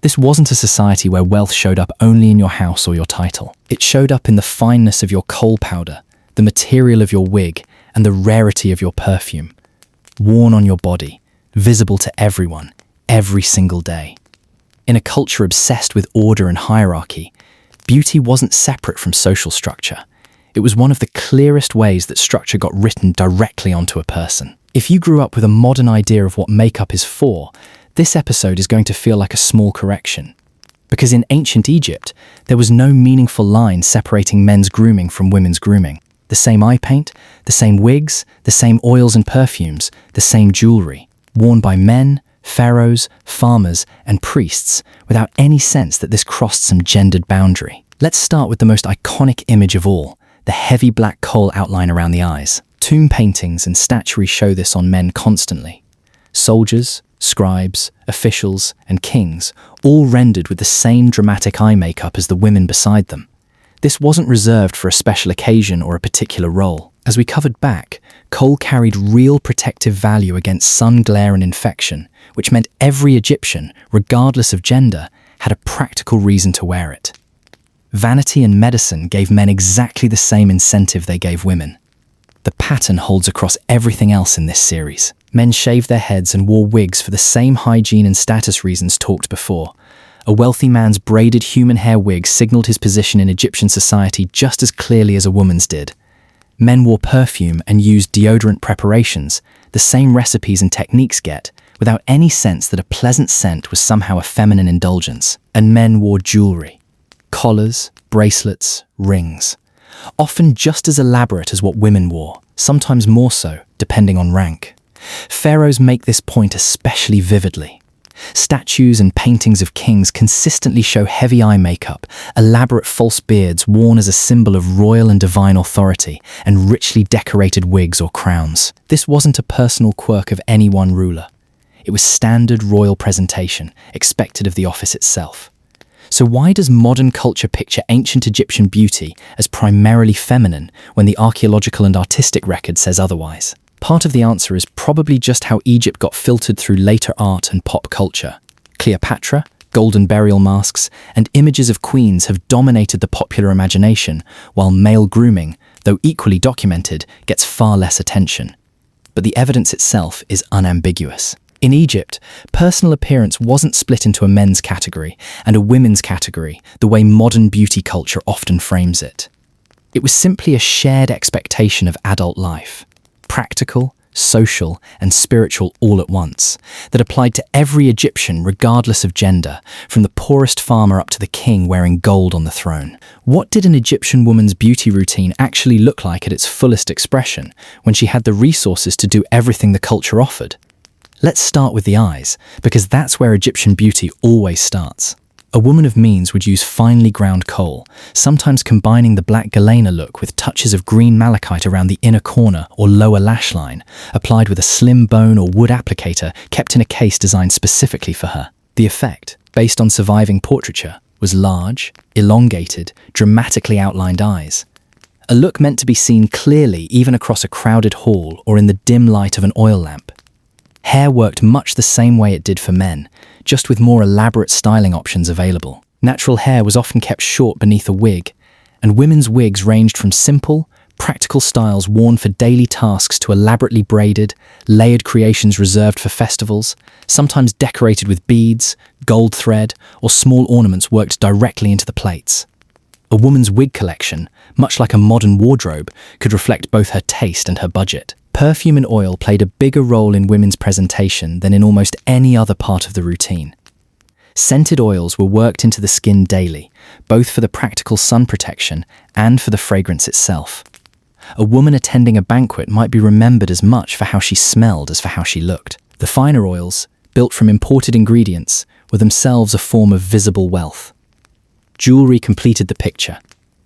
This wasn't a society where wealth showed up only in your house or your title. It showed up in the fineness of your kohl powder, the material of your wig, and the rarity of your perfume. Worn on your body, visible to everyone, every single day. In a culture obsessed with order and hierarchy, beauty wasn't separate from social structure. It was one of the clearest ways that structure got written directly onto a person. If you grew up with a modern idea of what makeup is for, this episode is going to feel like a small correction. Because in ancient Egypt, there was no meaningful line separating men's grooming from women's grooming. The same eye paint, the same wigs, the same oils and perfumes, the same jewelry, worn by men, pharaohs, farmers, and priests, without any sense that this crossed some gendered boundary. Let's start with the most iconic image of all, the heavy black kohl outline around the eyes. Tomb paintings and statuary show this on men constantly. Soldiers, scribes, officials, and kings, all rendered with the same dramatic eye makeup as the women beside them. This wasn't reserved for a special occasion or a particular role. As we covered back, kohl carried real protective value against sun glare and infection, which meant every Egyptian, regardless of gender, had a practical reason to wear it. Vanity and medicine gave men exactly the same incentive they gave women. The pattern holds across everything else in this series. Men shaved their heads and wore wigs for the same hygiene and status reasons talked before. A wealthy man's braided human hair wig signaled his position in Egyptian society just as clearly as a woman's did. Men wore perfume and used deodorant preparations, the same recipes and techniques get, without any sense that a pleasant scent was somehow a feminine indulgence. And men wore jewelry. Collars, bracelets, rings. Often just as elaborate as what women wore, sometimes more so, depending on rank. Pharaohs make this point especially vividly. Statues and paintings of kings consistently show heavy eye makeup, elaborate false beards worn as a symbol of royal and divine authority, and richly decorated wigs or crowns. This wasn't a personal quirk of any one ruler. It was standard royal presentation, expected of the office itself. So why does modern culture picture ancient Egyptian beauty as primarily feminine when the archaeological and artistic record says otherwise? Part of the answer is probably just how Egypt got filtered through later art and pop culture. Cleopatra, golden burial masks, and images of queens have dominated the popular imagination, while male grooming, though equally documented, gets far less attention. But the evidence itself is unambiguous. In Egypt, personal appearance wasn't split into a men's category and a women's category the way modern beauty culture often frames it. It was simply a shared expectation of adult life, practical, social, and spiritual all at once, that applied to every Egyptian regardless of gender, from the poorest farmer up to the king wearing gold on the throne. What did an Egyptian woman's beauty routine actually look like at its fullest expression when she had the resources to do everything the culture offered? Let's start with the eyes, because that's where Egyptian beauty always starts. A woman of means would use finely ground kohl, sometimes combining the black galena look with touches of green malachite around the inner corner or lower lash line, applied with a slim bone or wood applicator kept in a case designed specifically for her. The effect, based on surviving portraiture, was large, elongated, dramatically outlined eyes. A look meant to be seen clearly even across a crowded hall or in the dim light of an oil lamp. Hair worked much the same way it did for men, just with more elaborate styling options available. Natural hair was often kept short beneath a wig, and women's wigs ranged from simple, Practical styles worn for daily tasks to elaborately braided, layered creations reserved for festivals, sometimes decorated with beads, gold thread, or small ornaments worked directly into the plates. A woman's wig collection, much like a modern wardrobe, could reflect both her taste and her budget. Perfume and oil played a bigger role in women's presentation than in almost any other part of the routine. Scented oils were worked into the skin daily, both for the practical sun protection and for the fragrance itself. A woman attending a banquet might be remembered as much for how she smelled as for how she looked. The finer oils, built from imported ingredients, were themselves a form of visible wealth. Jewelry completed the picture.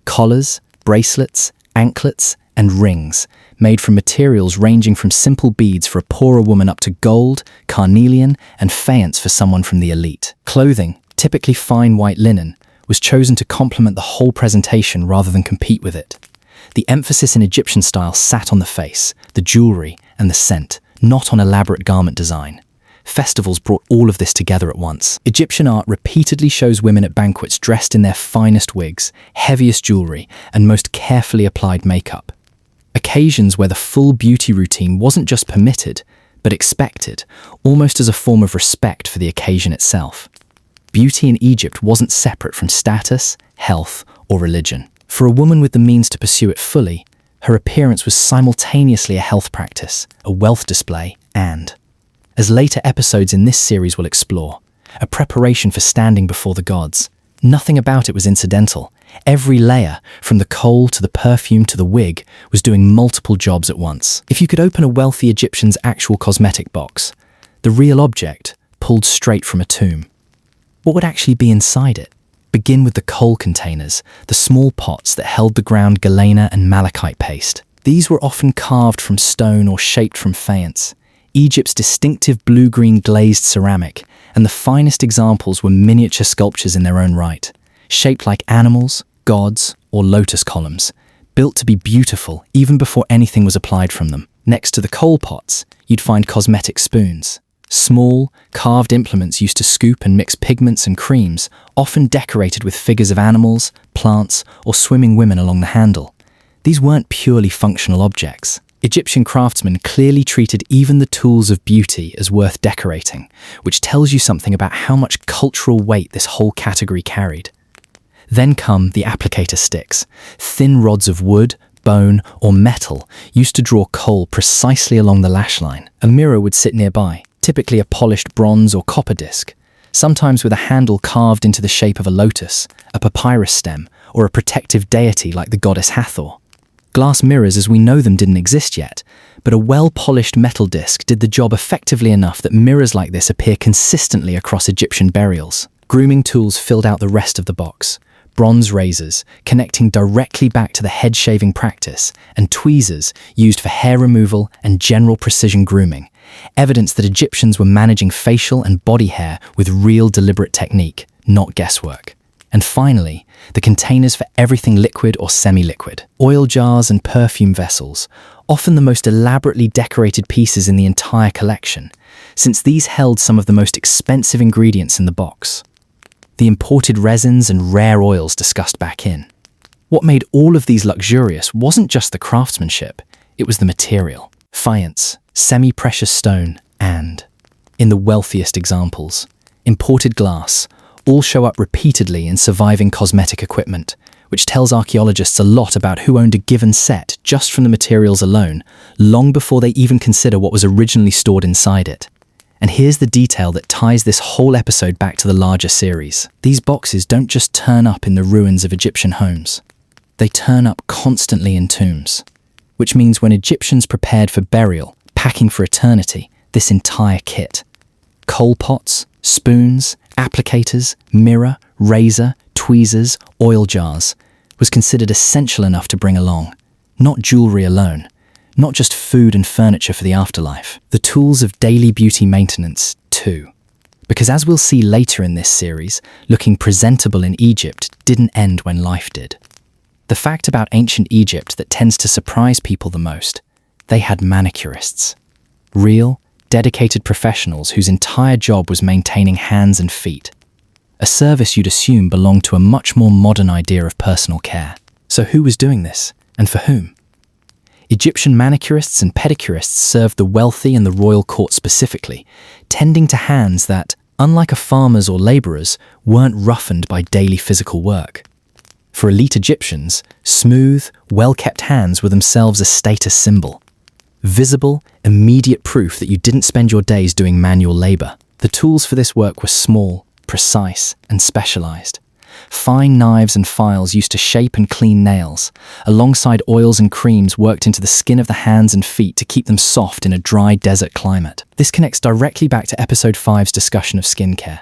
Collars, bracelets, anklets, and rings, made from materials ranging from simple beads for a poorer woman up to gold, carnelian, and faience for someone from the elite. Clothing, typically fine white linen, was chosen to complement the whole presentation rather than compete with it. The emphasis in Egyptian style sat on the face, the jewelry, and the scent, not on elaborate garment design. Festivals brought all of this together at once. Egyptian art repeatedly shows women at banquets dressed in their finest wigs, heaviest jewelry, and most carefully applied makeup. Occasions where the full beauty routine wasn't just permitted, but expected, almost as a form of respect for the occasion itself. Beauty in Egypt wasn't separate from status, health, or religion. For a woman with the means to pursue it fully, her appearance was simultaneously a health practice, a wealth display, and, as later episodes in this series will explore, a preparation for standing before the gods. Nothing about it was incidental. Every layer, from the kohl to the perfume to the wig, was doing multiple jobs at once. If you could open a wealthy Egyptian's actual cosmetic box, the real object, pulled straight from a tomb, what would actually be inside it? Begin with the kohl containers, the small pots that held the ground galena and malachite paste. These were often carved from stone or shaped from faience, Egypt's distinctive blue-green glazed ceramic, and the finest examples were miniature sculptures in their own right, shaped like animals, gods, or lotus columns, built to be beautiful even before anything was applied from them. Next to the kohl pots, you'd find cosmetic spoons, small, carved implements used to scoop and mix pigments and creams, often decorated with figures of animals, plants, or swimming women along the handle. These weren't purely functional objects. Egyptian craftsmen clearly treated even the tools of beauty as worth decorating, which tells you something about how much cultural weight this whole category carried. Then come the applicator sticks, thin rods of wood, bone, or metal used to draw kohl precisely along the lash line. A mirror would sit nearby, typically a polished bronze or copper disc, sometimes with a handle carved into the shape of a lotus, a papyrus stem, or a protective deity like the goddess Hathor. Glass mirrors as we know them didn't exist yet, but a well-polished metal disc did the job effectively enough that mirrors like this appear consistently across Egyptian burials. Grooming tools filled out the rest of the box. Bronze razors, connecting directly back to the head-shaving practice, and tweezers used for hair removal and general precision grooming, evidence that Egyptians were managing facial and body hair with real deliberate technique, not guesswork. And finally, the containers for everything liquid or semi-liquid. Oil jars and perfume vessels, often the most elaborately decorated pieces in the entire collection, since these held some of the most expensive ingredients in the box. The imported resins and rare oils discussed back in. What made all of these luxurious wasn't just the craftsmanship, it was the material. Faience, semi-precious stone, and, in the wealthiest examples, imported glass, all show up repeatedly in surviving cosmetic equipment, which tells archaeologists a lot about who owned a given set just from the materials alone, long before they even consider what was originally stored inside it. And here's the detail that ties this whole episode back to the larger series. These boxes don't just turn up in the ruins of Egyptian homes. They turn up constantly in tombs, which means when Egyptians prepared for burial, packing for eternity, this entire kit, kohl pots, spoons, applicators, mirror, razor, tweezers, oil jars, was considered essential enough to bring along, not jewelry alone, not just food and furniture for the afterlife, the tools of daily beauty maintenance too. Because as we'll see later in this series, looking presentable in Egypt didn't end when life did. The fact about ancient Egypt that tends to surprise people the most, they had manicurists. Real, dedicated professionals whose entire job was maintaining hands and feet. A service you'd assume belonged to a much more modern idea of personal care. So who was doing this, and for whom? Egyptian manicurists and pedicurists served the wealthy and the royal court specifically, tending to hands that, unlike a farmer's or labourer's, weren't roughened by daily physical work. For elite Egyptians, smooth, well-kept hands were themselves a status symbol. Visible, immediate proof that you didn't spend your days doing manual labour. The tools for this work were small, precise, and specialised. Fine knives and files used to shape and clean nails, alongside oils and creams worked into the skin of the hands and feet to keep them soft in a dry desert climate. This connects directly back to episode 5's discussion of skincare.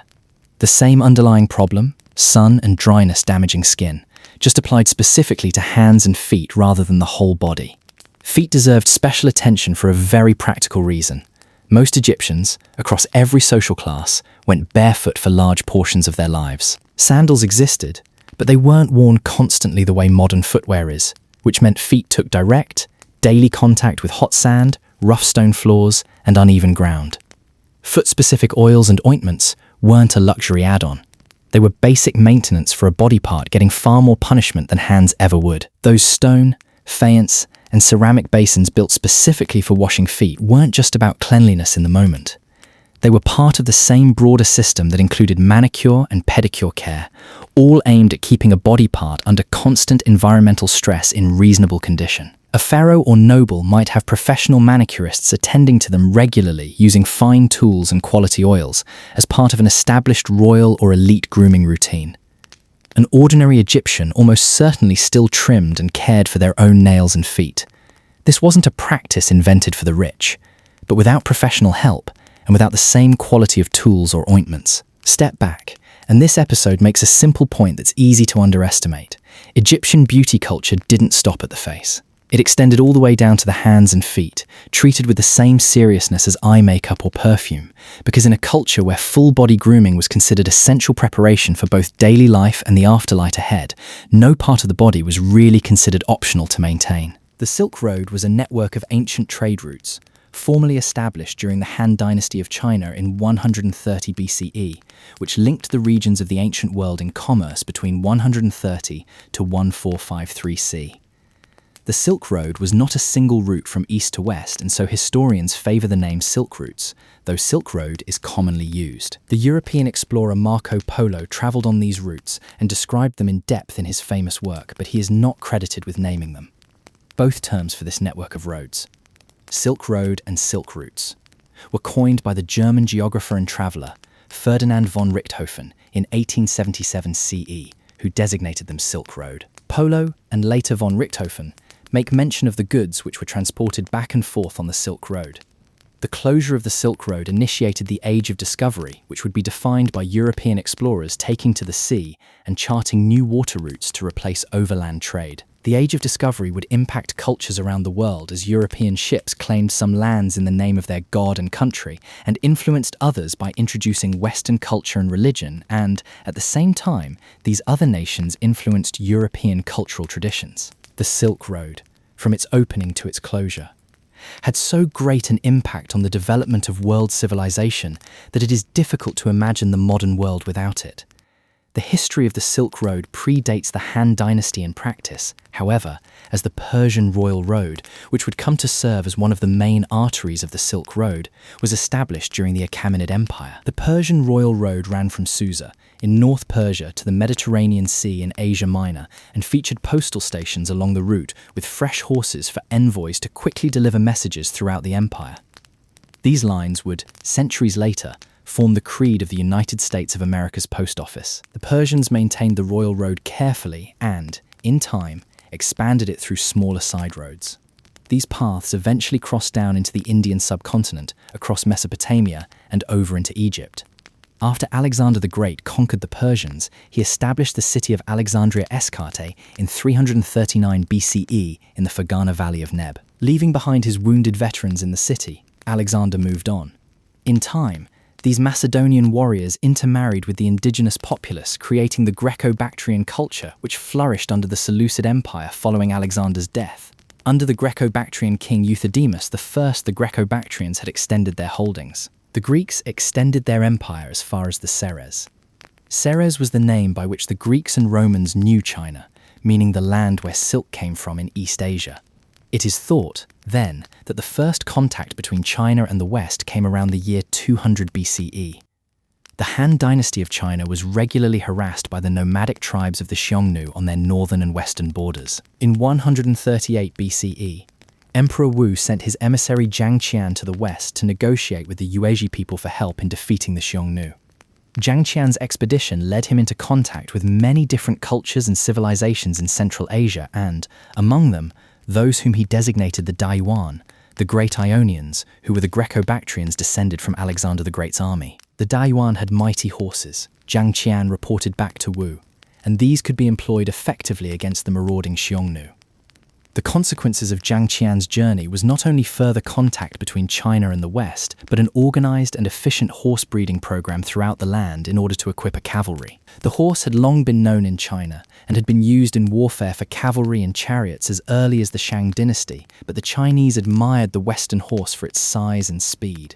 The same underlying problem, sun and dryness damaging skin, just applied specifically to hands and feet rather than the whole body. Feet deserved special attention for a very practical reason. Most Egyptians, across every social class, went barefoot for large portions of their lives. Sandals existed, but they weren't worn constantly the way modern footwear is, which meant feet took direct, daily contact with hot sand, rough stone floors, and uneven ground. Foot-specific oils and ointments weren't a luxury add-on. They were basic maintenance for a body part getting far more punishment than hands ever would. Those stone, faience, and ceramic basins built specifically for washing feet weren't just about cleanliness in the moment. They were part of the same broader system that included manicure and pedicure care, all aimed at keeping a body part under constant environmental stress in reasonable condition. A pharaoh or noble might have professional manicurists attending to them regularly using fine tools and quality oils as part of an established royal or elite grooming routine. An ordinary Egyptian almost certainly still trimmed and cared for their own nails and feet. This wasn't a practice invented for the rich, but without professional help and without the same quality of tools or ointments. Step back, and this episode makes a simple point that's easy to underestimate. Egyptian beauty culture didn't stop at the face. It extended all the way down to the hands and feet, treated with the same seriousness as eye makeup or perfume, because in a culture where full-body grooming was considered essential preparation for both daily life and the afterlife ahead, no part of the body was really considered optional to maintain. The Silk Road was a network of ancient trade routes, formally established during the Han Dynasty of China in 130 BCE, which linked the regions of the ancient world in commerce between 130 to 1453 C. The Silk Road was not a single route from east to west, and so historians favour the name Silk Routes, though Silk Road is commonly used. The European explorer Marco Polo travelled on these routes and described them in depth in his famous work, but he is not credited with naming them. Both terms for this network of roads, Silk Road and Silk Routes, were coined by the German geographer and traveller Ferdinand von Richthofen in 1877 CE, who designated them Silk Road. Polo, and later von Richthofen, make mention of the goods which were transported back and forth on the Silk Road. The closure of the Silk Road initiated the Age of Discovery, which would be defined by European explorers taking to the sea and charting new water routes to replace overland trade. The Age of Discovery would impact cultures around the world as European ships claimed some lands in the name of their god and country and influenced others by introducing Western culture and religion, and, at the same time, these other nations influenced European cultural traditions. The Silk Road, from its opening to its closure, had so great an impact on the development of world civilization that it is difficult to imagine the modern world without it. The history of the Silk Road predates the Han Dynasty in practice, however, as the Persian Royal Road, which would come to serve as one of the main arteries of the Silk Road, was established during the Achaemenid Empire. The Persian Royal Road ran from Susa, in North Persia, to the Mediterranean Sea in Asia Minor, and featured postal stations along the route with fresh horses for envoys to quickly deliver messages throughout the empire. These lines would, centuries later, form the creed of the United States of America's post office. The Persians maintained the Royal Road carefully and, in time, expanded it through smaller side roads. These paths eventually crossed down into the Indian subcontinent, across Mesopotamia, and over into Egypt. After Alexander the Great conquered the Persians, he established the city of Alexandria Escarte in 339 BCE in the Fergana Valley of Neb. Leaving behind his wounded veterans in the city, Alexander moved on. In time, these Macedonian warriors intermarried with the indigenous populace, creating the Greco-Bactrian culture which flourished under the Seleucid Empire following Alexander's death. Under the Greco-Bactrian king Euthydemus I, the Greco-Bactrians had extended their holdings. The Greeks extended their empire as far as the Ceres. Ceres was the name by which the Greeks and Romans knew China, meaning the land where silk came from in East Asia. It is thought, then, that the first contact between China and the West came around the year 200 BCE. The Han dynasty of China was regularly harassed by the nomadic tribes of the Xiongnu on their northern and western borders. In 138 BCE, Emperor Wu sent his emissary Zhang Qian to the west to negotiate with the Yuezhi people for help in defeating the Xiongnu. Zhang Qian's expedition led him into contact with many different cultures and civilizations in Central Asia and, among them, those whom he designated the Daiyuan, the Great Ionians, who were the Greco-Bactrians descended from Alexander the Great's army. The Daiyuan had mighty horses, Zhang Qian reported back to Wu, and these could be employed effectively against the marauding Xiongnu. The consequences of Zhang Qian's journey was not only further contact between China and the West, but an organized and efficient horse breeding program throughout the land in order to equip a cavalry. The horse had long been known in China and had been used in warfare for cavalry and chariots as early as the Shang dynasty, but the Chinese admired the Western horse for its size and speed.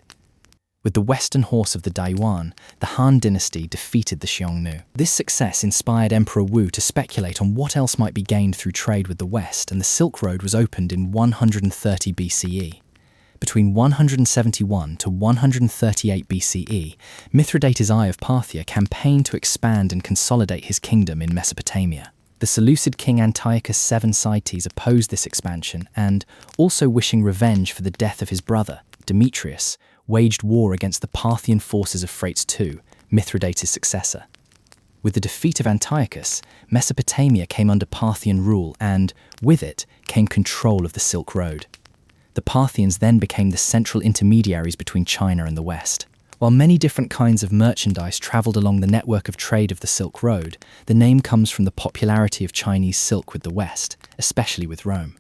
With the Western horse of the Daiyuan, the Han dynasty defeated the Xiongnu. This success inspired Emperor Wu to speculate on what else might be gained through trade with the West, and the Silk Road was opened in 130 BCE. Between 171 to 138 BCE, Mithridates I of Parthia campaigned to expand and consolidate his kingdom in Mesopotamia. The Seleucid king Antiochus VII Cytes opposed this expansion and, also wishing revenge for the death of his brother, Demetrius, waged war against the Parthian forces of Phraates II, Mithridates' successor. With the defeat of Antiochus, Mesopotamia came under Parthian rule and, with it, came control of the Silk Road. The Parthians then became the central intermediaries between China and the West. While many different kinds of merchandise travelled along the network of trade of the Silk Road, the name comes from the popularity of Chinese silk with the West, especially with Rome.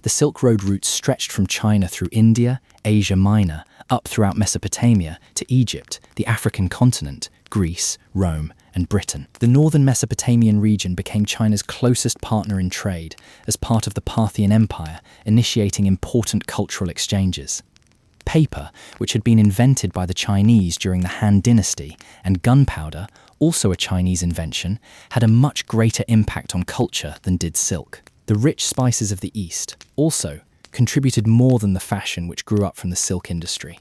The Silk Road routes stretched from China through India, Asia Minor, up throughout Mesopotamia to Egypt, the African continent, Greece, Rome, and Britain. The northern Mesopotamian region became China's closest partner in trade as part of the Parthian Empire, initiating important cultural exchanges. Paper, which had been invented by the Chinese during the Han dynasty, and gunpowder, also a Chinese invention, had a much greater impact on culture than did silk. The rich spices of the East, also, contributed more than the fashion which grew up from the silk industry.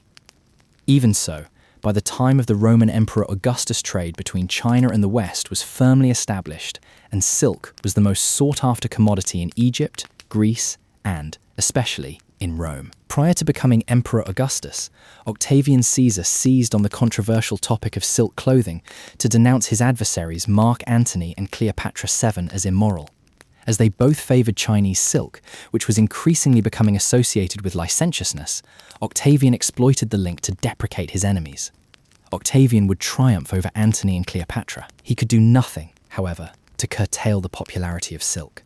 Even so, by the time of the Roman Emperor Augustus, trade between China and the West was firmly established, and silk was the most sought-after commodity in Egypt, Greece, and, especially, in Rome. Prior to becoming Emperor Augustus, Octavian Caesar seized on the controversial topic of silk clothing to denounce his adversaries Mark Antony and Cleopatra VII as immoral. As they both favoured Chinese silk, which was increasingly becoming associated with licentiousness, Octavian exploited the link to deprecate his enemies. Octavian would triumph over Antony and Cleopatra. He could do nothing, however, to curtail the popularity of silk.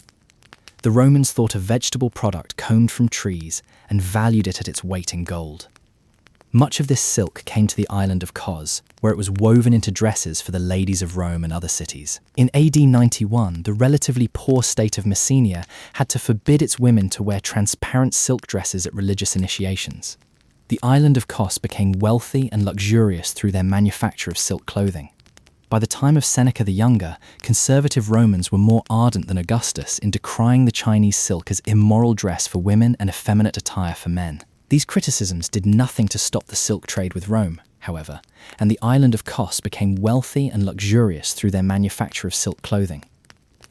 The Romans thought a vegetable product combed from trees and valued it at its weight in gold. Much of this silk came to the island of Kos, where it was woven into dresses for the ladies of Rome and other cities. In AD 91, the relatively poor state of Messenia had to forbid its women to wear transparent silk dresses at religious initiations. The island of Kos became wealthy and luxurious through their manufacture of silk clothing. By the time of Seneca the Younger, conservative Romans were more ardent than Augustus in decrying the Chinese silk as immoral dress for women and effeminate attire for men. These criticisms did nothing to stop the silk trade with Rome, however, and the island of Kos became wealthy and luxurious through their manufacture of silk clothing.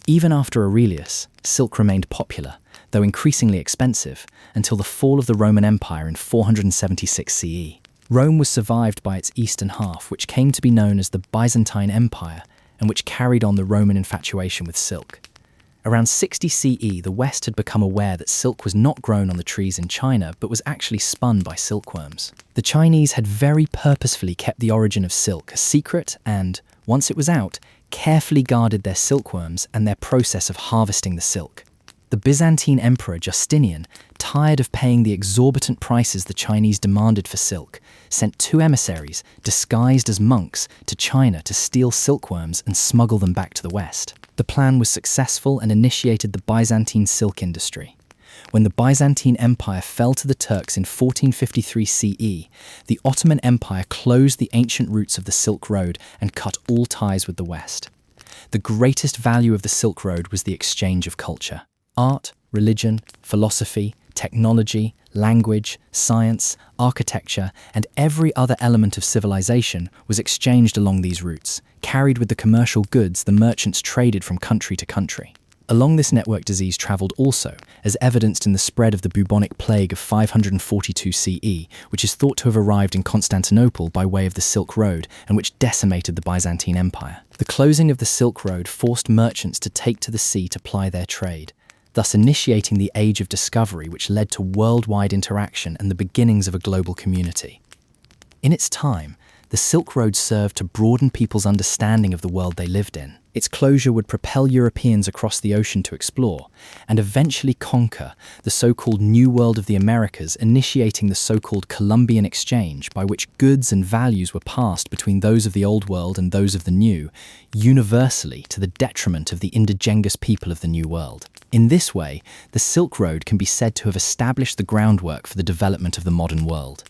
Even after Aurelius, silk remained popular, though increasingly expensive, until the fall of the Roman Empire in 476 CE. Rome was survived by its eastern half, which came to be known as the Byzantine Empire, and which carried on the Roman infatuation with silk. Around 60 CE, the West had become aware that silk was not grown on the trees in China, but was actually spun by silkworms. The Chinese had very purposefully kept the origin of silk a secret and, once it was out, carefully guarded their silkworms and their process of harvesting the silk. The Byzantine Emperor Justinian, tired of paying the exorbitant prices the Chinese demanded for silk, sent 2 emissaries, disguised as monks, to China to steal silkworms and smuggle them back to the West. The plan was successful and initiated the Byzantine silk industry. When the Byzantine Empire fell to the Turks in 1453 CE, the Ottoman Empire closed the ancient routes of the Silk Road and cut all ties with the West. The greatest value of the Silk Road was the exchange of culture. Art, religion, philosophy, technology, language, science, architecture, and every other element of civilization was exchanged along these routes, carried with the commercial goods the merchants traded from country to country. Along this network disease travelled also, as evidenced in the spread of the bubonic plague of 542 CE, which is thought to have arrived in Constantinople by way of the Silk Road and which decimated the Byzantine Empire. The closing of the Silk Road forced merchants to take to the sea to ply their trade, thus initiating the age of discovery which led to worldwide interaction and the beginnings of a global community. In its time, the Silk Road served to broaden people's understanding of the world they lived in. Its closure would propel Europeans across the ocean to explore and eventually conquer the so-called New World of the Americas, initiating the so-called Columbian Exchange, by which goods and values were passed between those of the Old World and those of the New, universally to the detriment of the indigenous people of the New World. In this way, the Silk Road can be said to have established the groundwork for the development of the modern world.